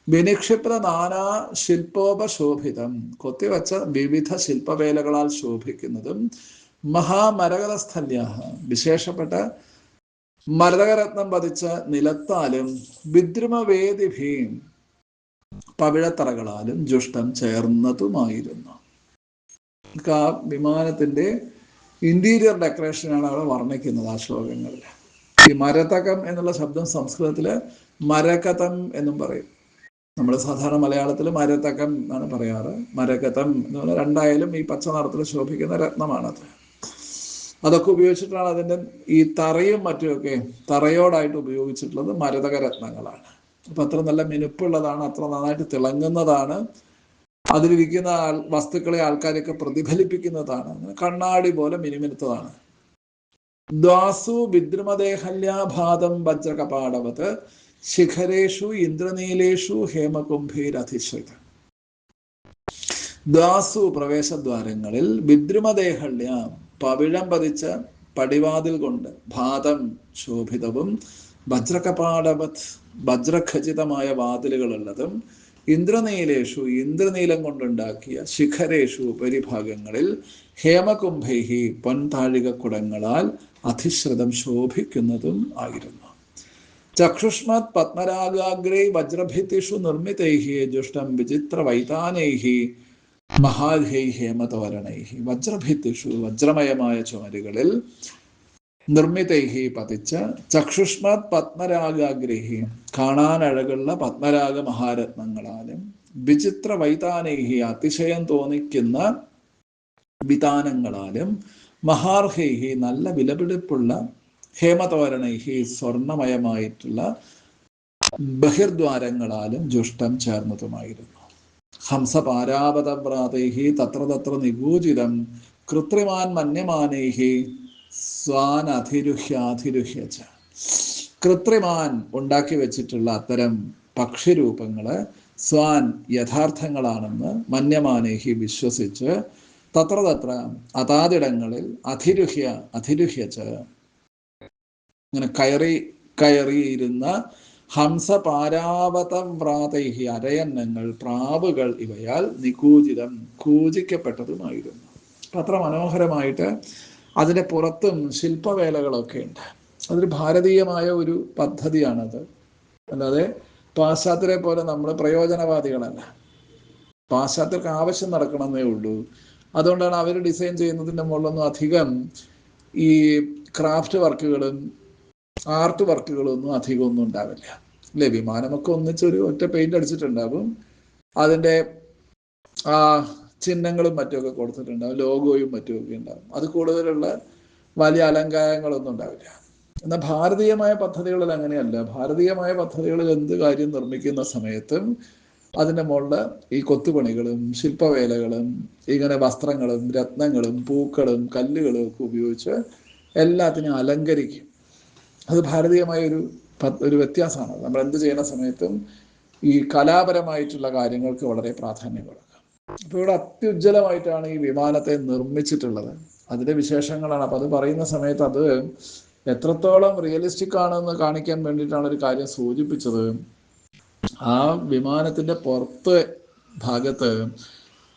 വിനിക്ഷിപ്ത നാനാ ശില്പോപശോഭിതം കൊത്തിവച്ച വിവിധ ശില്പവേലകളാൽ ശോഭിക്കുന്നതും മഹാമരകതസ്ഥല്യ വിശേഷപ്പെട്ട മരതകരത്നം പതിച്ച നിലത്താലും വിദ്രുമവേദിഭി പവിഴത്തറകളാലും ജുഷ്ടം ചേർന്നതുമായിരുന്നു. ആ വിമാനത്തിന്റെ ഇന്റീരിയർ ഡെക്കറേഷനാണ് അവിടെ വർണ്ണിക്കുന്നത് ആ ശ്ലോകങ്ങളിൽ. ഈ മരതകം എന്നുള്ള ശബ്ദം സംസ്കൃതത്തില് മരകതം എന്നും പറയും. നമ്മൾ സാധാരണ മലയാളത്തിൽ മരതകം എന്നാണ് പറയാറ്. മരകതം എന്ന് പറഞ്ഞാൽ രണ്ടായാലും ഈ പച്ച നിറത്തിൽ ശോഭിക്കുന്ന രത്നമാണത്. അതൊക്കെ ഉപയോഗിച്ചിട്ടാണ് അതിൻ്റെ ഈ തറയും മറ്റുമൊക്കെ തറയോടായിട്ട് ഉപയോഗിച്ചിട്ടുള്ളത് മരതക രത്നങ്ങളാണ്. അപ്പൊ അത്ര നല്ല മിനുപ്പുള്ളതാണ്, അത്ര നന്നായിട്ട് തിളങ്ങുന്നതാണ്. അതിലിരിക്കുന്ന വസ്തുക്കളെ ആൾക്കാരെയൊക്കെ പ്രതിഫലിപ്പിക്കുന്നതാണ്. കണ്ണാടി പോലെ മിനുമിനുത്തതാണ്. ദ്വാസു വിദ്രുമദേഹല്യാഭാതം വജ്രകപാടവത് ശിഖരേഷു ഇന്ദ്രനീലേഷു ഹേമകുംഭീരധിശ്രിത. ദ്വാസു പ്രവേശദ്വാരങ്ങളിൽ വിദ്രുമദേഹല്യ പവിഴം പതിച്ച പടിവാതിൽ കൊണ്ട് ഭാതം ശോഭിതവും വജ്രകപാടവത് വജ്രഖചിതമായ വാതിലുകളുള്ളതും ഇന്ദ്രനീലേഷു ഇന്ദ്രനീലം കൊണ്ടുണ്ടാക്കിയ ശിഖരേഷു പരിഭാഗങ്ങളിൽ ഹേമകുംഭൈഹി പൊൻതാഴിക കുടങ്ങളാൽ അധിശ്രിതം ശോഭിക്കുന്നതും ആയിരുന്നു. ചക്ഷുഷ്മത് പത്മരാഗാഗ്രേ വജ്രഭിത്തിഷു നിർമ്മിതൈഹി ജുഷ്ടം വിചിത്ര വൈതാനൈഹി മഹാർഹൈ ഹേമതോരണൈഹി. വജ്രഭിത്തിഷു വജ്രമയമായ ചുമരുകളിൽ നിർമ്മിതൈഹി പതിച്ച ചക്ഷുഷ്മത് പത്മരാഗാഗ്രഹി കാണാൻ അഴകുള്ള പത്മരാഗ മഹാരത്നങ്ങളാലും വിചിത്ര വൈതാനൈഹി അതിശയം തോന്നിക്കുന്ന വിതാനങ്ങളാലും മഹാർഹൈഹി നല്ല വിലപിടിപ്പുള്ള ഹേമതോരണൈഹി സ്വർണമയമായിട്ടുള്ള ബഹിർദ്വാരങ്ങളാലും ജുഷ്ടം ചേർന്നതുമായിരുന്നു. ഹംസപാരാവതവ്രാതൈഹി തത്ര തത്ര നിഗൂചിതം കൃത്രിമാൻ മന്യമാനൈഹി സ്വാൻ അധിരുഹ്യാധിരുഹ്യച്ച. കൃത്രിമാൻ ഉണ്ടാക്കി വെച്ചിട്ടുള്ള അത്തരം പക്ഷിരൂപങ്ങള് സ്വാൻ യഥാർത്ഥങ്ങളാണെന്ന് മന്യമാനേഹി വിശ്വസിച്ച് തത്ര തത്ര അതാതിടങ്ങളിൽ അധിരുഹ്യച്ച് ഇങ്ങനെ കയറിയിരുന്ന ഹംസപാരാവതവ്രാതൈഹി അരയന്നങ്ങൾ പ്രാവുകൾ ഇവയാൽ നികൂചിതം കൂജിക്കപ്പെട്ടതുമായിരുന്നു. അപ്പൊ അത്ര മനോഹരമായിട്ട് അതിൻ്റെ പുറത്തും ശില്പവേലകളൊക്കെ ഉണ്ട്. അതൊരു ഭാരതീയമായ ഒരു പദ്ധതിയാണത്. അല്ലാതെ പാശ്ചാത്യരെ പോലെ നമ്മൾ പ്രയോജനവാദികളല്ല. പാശ്ചാത്യർക്ക് ആവശ്യം നടക്കണമെന്നേ ഉള്ളൂ. അതുകൊണ്ടാണ് അവർ ഡിസൈൻ ചെയ്യുന്നതിൻ്റെ മുകളിലൊന്നും അധികം ഈ ക്രാഫ്റ്റ് വർക്കുകളും ആർട്ട് വർക്കുകളൊന്നും അധികം ഒന്നും ഉണ്ടാവില്ല അല്ലേ. വിമാനമൊക്കെ ഒന്നിച്ചൊരു ഒറ്റ പെയിന്റ് അടിച്ചിട്ടുണ്ടാവും, അതിൻ്റെ ആ ചിഹ്നങ്ങളും മറ്റുമൊക്കെ കൊടുത്തിട്ടുണ്ടാവും, ലോഗോയും മറ്റുമൊക്കെ ഉണ്ടാവും. അത് കൂടുതലുള്ള വലിയ അലങ്കാരങ്ങളൊന്നും ഉണ്ടാവില്ല. എന്നാൽ ഭാരതീയമായ പദ്ധതികളിൽ അങ്ങനെയല്ല. ഭാരതീയമായ പദ്ധതികളിൽ എന്ത് കാര്യം നിർമ്മിക്കുന്ന സമയത്തും അതിൻ്റെ മുകളിൽ ഈ കൊത്തുപണികളും ശില്പവേലകളും ഇങ്ങനെ വസ്ത്രങ്ങളും രത്നങ്ങളും പൂക്കളും കല്ലുകളും ഒക്കെ ഉപയോഗിച്ച് എല്ലാത്തിനും അലങ്കരിക്കും. അത് ഭാരതീയമായ ഒരു വ്യത്യാസമാണ്. നമ്മൾ എന്ത് ചെയ്യുന്ന സമയത്തും ഈ കലാപരമായിട്ടുള്ള കാര്യങ്ങൾക്ക് വളരെ പ്രാധാന്യം കൊടുക്കുക. അപ്പോൾ ഇവിടെ അത്യുജ്വലമായിട്ടാണ് ഈ വിമാനത്തെ നിർമ്മിച്ചിട്ടുള്ളത്. അതിൻ്റെ വിശേഷങ്ങളാണ്. അപ്പം അത് പറയുന്ന സമയത്ത് അത് എത്രത്തോളം റിയലിസ്റ്റിക് ആണെന്ന് കാണിക്കാൻ വേണ്ടിയിട്ടാണ് ഒരു കാര്യം സൂചിപ്പിച്ചത്. ആ വിമാനത്തിൻ്റെ പുറത്ത് ഭാഗത്ത്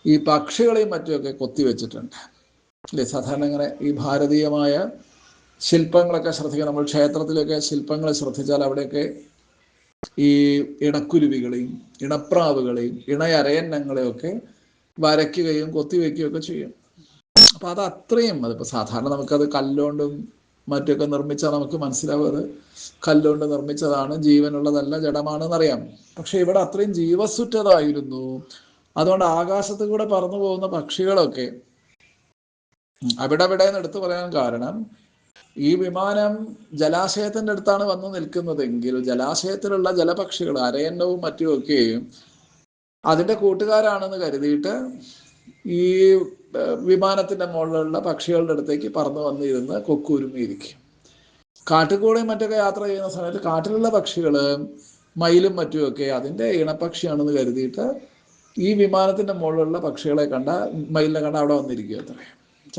ഈ പക്ഷികളെയും മറ്റുമൊക്കെ കൊത്തിവെച്ചിട്ടുണ്ട് അല്ലേ. സാധാരണ ഇങ്ങനെ ഈ ഭാരതീയമായ ശില്പങ്ങളൊക്കെ ശ്രദ്ധിക്കുക, നമ്മൾ ക്ഷേത്രത്തിലൊക്കെ ശില്പങ്ങൾ ശ്രദ്ധിച്ചാൽ അവിടെയൊക്കെ ഈ ഇണക്കുരുവികളെയും ഇണപ്രാവുകളെയും ഇണയരയന്നങ്ങളെയൊക്കെ വരയ്ക്കുകയും കൊത്തിവെക്കുകയൊക്കെ ചെയ്യും. അപ്പം അത് അത്രയും, അതിപ്പോൾ സാധാരണ നമുക്കത് കല്ലുകൊണ്ടും മറ്റൊക്കെ നിർമ്മിച്ചാൽ നമുക്ക് മനസ്സിലാവും അത് കല്ലുകൊണ്ട് നിർമ്മിച്ചതാണ്, ജീവനുള്ളതല്ല, ജഡമാണെന്നറിയാം. പക്ഷെ ഇവിടെ അത്രയും ജീവസുറ്റതായിരുന്നു. അതുകൊണ്ട് ആകാശത്ത് കൂടെ പറന്നു പോകുന്ന പക്ഷികളൊക്കെ അവിടെ എടുത്തു പറയാൻ കാരണം, ഈ വിമാനം ജലാശയത്തിൻ്റെ അടുത്താണ് വന്ന് നിൽക്കുന്നതെങ്കിൽ ജലാശയത്തിലുള്ള ജലപക്ഷികൾ അരയന്നവും മറ്റുമൊക്കെയും അതിൻ്റെ കൂട്ടുകാരാണെന്ന് കരുതിയിട്ട് ഈ വിമാനത്തിൻ്റെ മുകളിലുള്ള പക്ഷികളുടെ അടുത്തേക്ക് പറന്നു വന്നിരുന്ന് കൊക്കുരുമിയിരിക്കും. കാട്ടിൽക്കൂടെയും മറ്റൊക്കെ യാത്ര ചെയ്യുന്ന സമയത്ത് കാട്ടിലുള്ള പക്ഷികൾ മയിലും മറ്റുമൊക്കെ അതിൻ്റെ ഇണപക്ഷിയാണെന്ന് കരുതിയിട്ട് ഈ വിമാനത്തിൻ്റെ മുകളിലുള്ള പക്ഷികളെ മയിലിനെ കണ്ട അവിടെ വന്നിരിക്കും.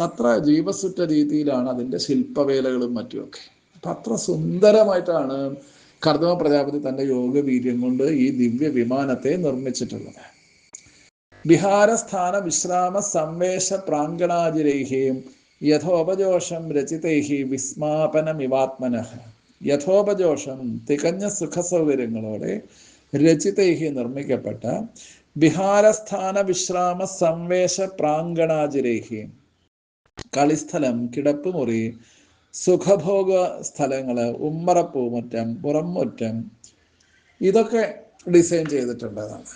അത്ര ജീവസുറ്റ രീതിയിലാണ് അതിൻ്റെ ശില്പവേലകളും മറ്റുമൊക്കെ. അപ്പം അത്ര സുന്ദരമായിട്ടാണ് കർദമ പ്രജാപതി തൻ്റെ യോഗവീര്യം കൊണ്ട് ഈ ദിവ്യ വിമാനത്തെ നിർമ്മിച്ചിട്ടുള്ളത്. വിഹാരസ്ഥാന വിശ്രാമ സംവേശ പ്രാങ്കണാജിരൈഹീം യഥോപജോഷം രചിതൈഹി വിസ്മാപനമിവാത്മനഃ. യഥോപജോഷം തികഞ്ഞ സുഖസൗകര്യങ്ങളോടെ രചിതൈഹി നിർമ്മിക്കപ്പെട്ട വിഹാരസ്ഥാന വിശ്രാമ സംവേശ പ്രാങ്കണാജിരൈഹീം, കളിസ്ഥലം, കിടപ്പുമുറി, സുഖഭോഗ സ്ഥലങ്ങള്, ഉമ്മറപ്പൂമുറ്റം, പുറംമുറ്റം, ഇതൊക്കെ ഡിസൈൻ ചെയ്തിട്ടുള്ളതാണ്.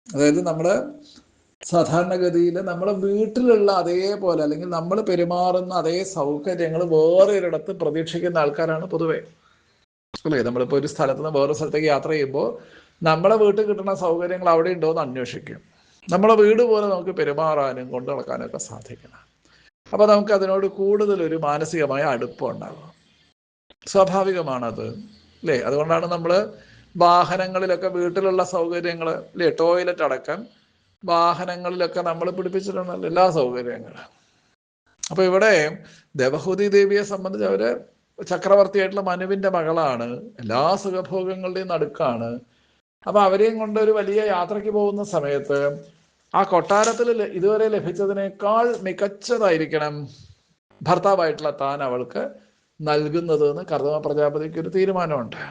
അതായത് നമ്മൾ സാധാരണഗതിയിൽ നമ്മൾ വീട്ടിലുള്ള അതേപോലെ അല്ലെങ്കിൽ നമ്മൾ പെരുമാറുന്ന അതേ സൗകര്യങ്ങൾ വേറൊരിടത്ത് പ്രതീക്ഷിക്കുന്ന ആൾക്കാരാണ് പൊതുവെ അല്ലേ. നമ്മളിപ്പോൾ ഒരു സ്ഥലത്ത് നിന്ന് വേറൊരു സ്ഥലത്തേക്ക് യാത്ര ചെയ്യുമ്പോൾ നമ്മളെ വീട്ടിൽ കിട്ടുന്ന സൗകര്യങ്ങൾ അവിടെ ഉണ്ടോ എന്ന് അന്വേഷിക്കും. നമ്മളെ വീട് പോലെ നമുക്ക് പെരുമാറാനും കൊണ്ടു നടക്കാനും ഒക്കെ സാധിക്കണം. അപ്പോൾ നമുക്ക് അതിനോട് കൂടുതലൊരു മാനസികമായ അടുപ്പം ഉണ്ടാകും. സ്വാഭാവികമാണത് അല്ലേ. അതുകൊണ്ടാണ് നമ്മൾ വാഹനങ്ങളിലൊക്കെ വീട്ടിലുള്ള സൗകര്യങ്ങൾ അല്ലേ, ടോയ്ലറ്റ് അടക്കം വാഹനങ്ങളിലൊക്കെ നമ്മൾ പിടിപ്പിച്ചിട്ടുണ്ടല്ലോ എല്ലാ സൗകര്യങ്ങളും. അപ്പോൾ ഇവിടെ ദേവഹൂതി ദേവിയെ സംബന്ധിച്ച് അവർ ചക്രവർത്തിയായിട്ടുള്ള മനുവിൻ്റെ മകളാണ്, എല്ലാ സുഖഭോഗങ്ങളുടെയും നടുക്കാണ്. അപ്പോൾ അവരെയും കൊണ്ട് ഒരു വലിയ യാത്രയ്ക്ക് പോകുന്ന സമയത്ത് ആ കൊട്ടാരത്തിൽ ഇതുവരെ ലഭിച്ചതിനേക്കാൾ മികച്ചതായിരിക്കണം ഭർത്താവായിട്ടുള്ള താൻ അവൾക്ക് നൽകുന്നത് എന്ന് കർദമ പ്രജാപതിക്ക് ഒരു തീരുമാനമുണ്ട്.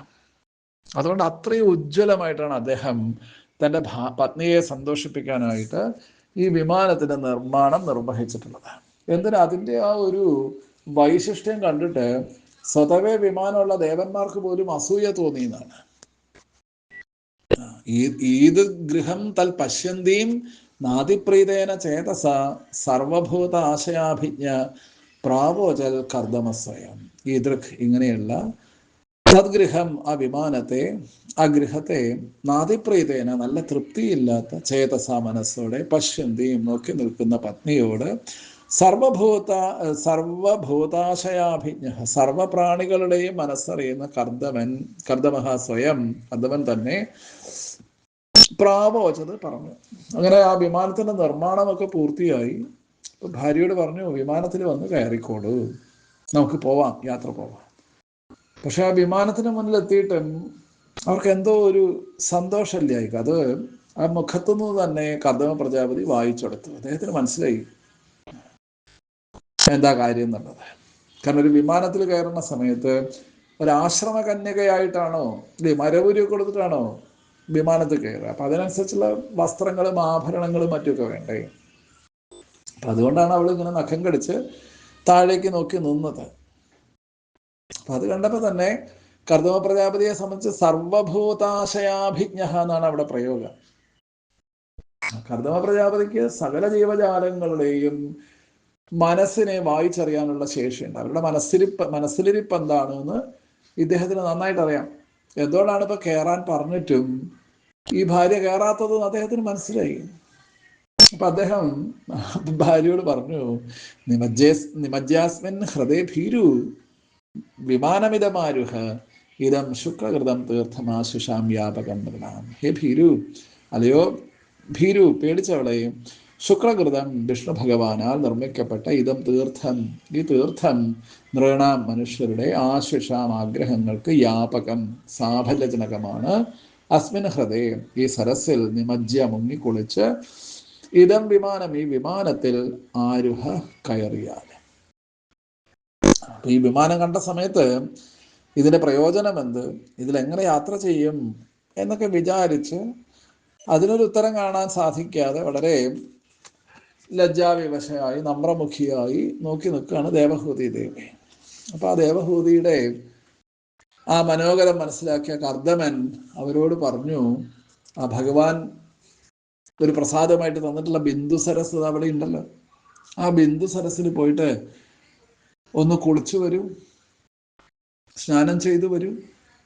അതുകൊണ്ട് അത്രയും ഉജ്ജ്വലമായിട്ടാണ് അദ്ദേഹം തൻ്റെ പത്നിയെ സന്തോഷിപ്പിക്കാനായിട്ട് ഈ വിമാനത്തിൻ്റെ നിർമ്മാണം നിർവഹിച്ചിട്ടുള്ളത്. എന്തിനാ? അതിൻ്റെ ആ ഒരു വൈശിഷ്ട്യം കണ്ടിട്ട് സ്വതവേ വിമാനമുള്ള ദേവന്മാർക്ക് പോലും അസൂയ തോന്നിയെന്നാണ്. ഈത് ഗൃഹം തൽ പശ്യന്തീം നാദിപ്രീതേന ചേതസ സർവഭൂത ആശയാഭിജ്ഞ പ്രാവോചൽ കർദമസ്വയം. ഈ ദൃക് ഇങ്ങനെയുള്ള തദ്ഗൃഹം, ആ വിമാനത്തെ, ആ ഗൃഹത്തെ നാദിപ്രീതേന നല്ല തൃപ്തിയില്ലാത്ത ചേതസ മനസ്സോടെ പശ്യന്തിയും നോക്കി നിൽക്കുന്ന പത്നിയോട് സർവഭൂതാശയാഭിജ്ഞ, സർവപ്രാണികളുടെയും മനസ്സറിയുന്ന കർദമഹ സ്വയം, കർദമൻ തന്നെ പ്രാവോചത് പറഞ്ഞു. അങ്ങനെ ആ വിമാനത്തിന്റെ നിർമ്മാണമൊക്കെ പൂർത്തിയായി. ഭാര്യയോട് പറഞ്ഞു, വിമാനത്തിൽ വന്ന് കയറിക്കോളൂ, നമുക്ക് പോവാം, യാത്ര പോവാം. പക്ഷെ ആ വിമാനത്തിന് മുന്നിൽ എത്തിയിട്ടും അവർക്ക് എന്തോ ഒരു സന്തോഷമില്ലായിരിക്കും. അത് ആ മുഖത്തുനിന്ന് തന്നെ കർദമ പ്രജാപതി വായിച്ചെടുത്തു. അദ്ദേഹത്തിന് മനസ്സിലായി എന്താ കാര്യം എന്നുള്ളത്. കാരണം ഒരു വിമാനത്തിൽ കയറുന്ന സമയത്ത് ഒരാശ്രമ കന്യകയായിട്ടാണോ ഇല്ലേ, മരവുരി കൊടുത്തിട്ടാണോ വിമാനത്തിൽ കയറുക. അപ്പം അതിനനുസരിച്ചുള്ള വസ്ത്രങ്ങളും ആഭരണങ്ങളും മറ്റുമൊക്കെ വേണ്ടേ. അപ്പം അതുകൊണ്ടാണ് അവൾ ഇങ്ങനെ നഖം കടിച്ച് താഴേക്ക് നോക്കി നിന്നത്. അപ്പം അത് കണ്ടപ്പോൾ തന്നെ കർദമ പ്രജാപതിയെ സംബന്ധിച്ച് സർവഭൂതാശയാഭിജ്ഞ എന്നാണ് അവിടെ പ്രയോഗം. കർദമ പ്രജാപതിക്ക് സകല ജീവജാലങ്ങളുടെയും മനസ്സിനെ വായിച്ചറിയാനുള്ള ശേഷിയുണ്ട്. അവരുടെ മനസ്സിലിരിപ്പ് എന്താണെന്ന് ഇദ്ദേഹത്തിന് നന്നായിട്ട് അറിയാം. എന്തുകൊണ്ടാണ് ഇപ്പൊ കയറാൻ പറഞ്ഞിട്ടും ഈ ഭാര്യ കയറാത്തതെന്ന് അദ്ദേഹത്തിന് മനസ്സിലായി. അപ്പൊ അദ്ദേഹം ഭാര്യയോട് പറഞ്ഞു, നിമജ്ജാസ്മിൻ ഹൃദയ ഭീരു വിമാനമിതമാരുഹ ഇതം ശുക്ലകൃതം തീർത്ഥമാശുഷാം വ്യാപകം നൃണാം. ഹേ ഭീരു, അല്ലയോ ഭീരു, പേടിച്ചവളെ, ശുക്ലകൃതം വിഷ്ണു ഭഗവാനാൽ നിർമ്മിക്കപ്പെട്ട ഇതം തീർത്ഥം, ഈ തീർത്ഥം നൃണാം മനുഷ്യരുടെ ആശിഷാം ആഗ്രഹങ്ങൾക്ക് യാപകം സാഫല്യജനകമാണ്. അസ്മിൻ ഹൃദയം ഈ സരസിൽ നിമജ്ജ മുങ്ങിക്കുളിച്ച് ഇതം വിമാനം ഈ വിമാനത്തിൽ ആരുഹ കയറിയാൽ. ഈ വിമാനം കണ്ട സമയത്ത് ഇതിന്റെ പ്രയോജനം എന്ത്, ഇതിലെങ്ങനെ യാത്ര ചെയ്യും എന്നൊക്കെ വിചാരിച്ച് അതിനൊരു ഉത്തരം കാണാൻ സാധിക്കാതെ വളരെ ലജ്ജാവിവശയായി നമ്രമുഖിയായി നോക്കി നിൽക്കുകയാണ് ദേവഹൂതി ദേവി. അപ്പൊ ആ ദേവഹൂതിയുടെ ആ മനോഗരം മനസ്സിലാക്കിയ കർദമൻ അവരോട് പറഞ്ഞു, ആ ഭഗവാൻ ഒരു പ്രസാദമായിട്ട് തന്നിട്ടുള്ള ബിന്ദു സരസ് അവിടെ ഉണ്ടല്ലോ, ആ ബിന്ദു സരസിൽ പോയിട്ട് ഒന്ന് കുളിച്ചു വരൂ, സ്നാനം ചെയ്തു വരൂ,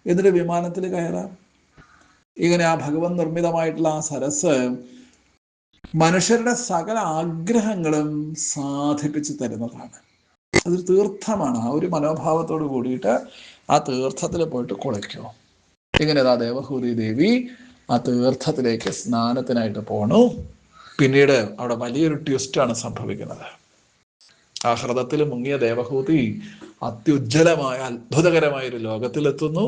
എന്നിട്ട് വിമാനത്തിൽ കയറാം. ഇങ്ങനെ ആ ഭഗവൻ നിർമ്മിതമായിട്ടുള്ള ആ സരസ് മനുഷ്യരുടെ സകല ആഗ്രഹങ്ങളും സാധിപ്പിച്ചു തരുന്നതാണ്. അതൊരു തീർത്ഥമാണ്. ആ ഒരു മനോഭാവത്തോട് കൂടിയിട്ട് ആ തീർത്ഥത്തിൽ പോയിട്ട് കുളിക്കോ. ഇങ്ങനെ ആ ദേവഹൂതി ദേവി ആ തീർത്ഥത്തിലേക്ക് സ്നാനത്തിനായിട്ട് പോണു. പിന്നീട് അവിടെ വലിയൊരു ട്വിസ്റ്റാണ് സംഭവിക്കുന്നത്. ആ ഹൃദത്തിൽ മുങ്ങിയ ദേവഹൂതി അത്യുജ്വലമായ അത്ഭുതകരമായ ഒരു ലോകത്തിലെത്തുന്നു.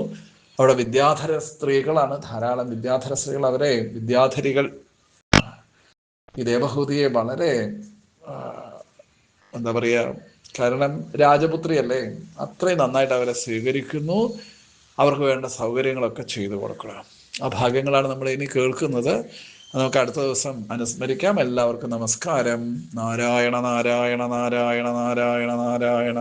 അവിടെ വിദ്യാധര സ്ത്രീകളാണ്, ധാരാളം വിദ്യാധര സ്ത്രീകൾ, അവരെ വിദ്യാധരികൾ ഈ ദേവഹൂതിയെ വളരെ എന്താ പറയുക, കാരണം രാജപുത്രിയല്ലേ, അത്രയും നന്നായിട്ട് അവരെ സ്വീകരിക്കുന്നു. അവർക്ക് വേണ്ട സൗകര്യങ്ങളൊക്കെ ചെയ്തു കൊടുക്കണം. ആ ഭാഗ്യങ്ങളാണ് നമ്മൾ ഇനി കേൾക്കുന്നത്. നമുക്ക് അടുത്ത ദിവസം അനുസ്മരിക്കാം. എല്ലാവർക്കും നമസ്കാരം. നാരായണ നാരായണ നാരായണ നാരായണ നാരായണ.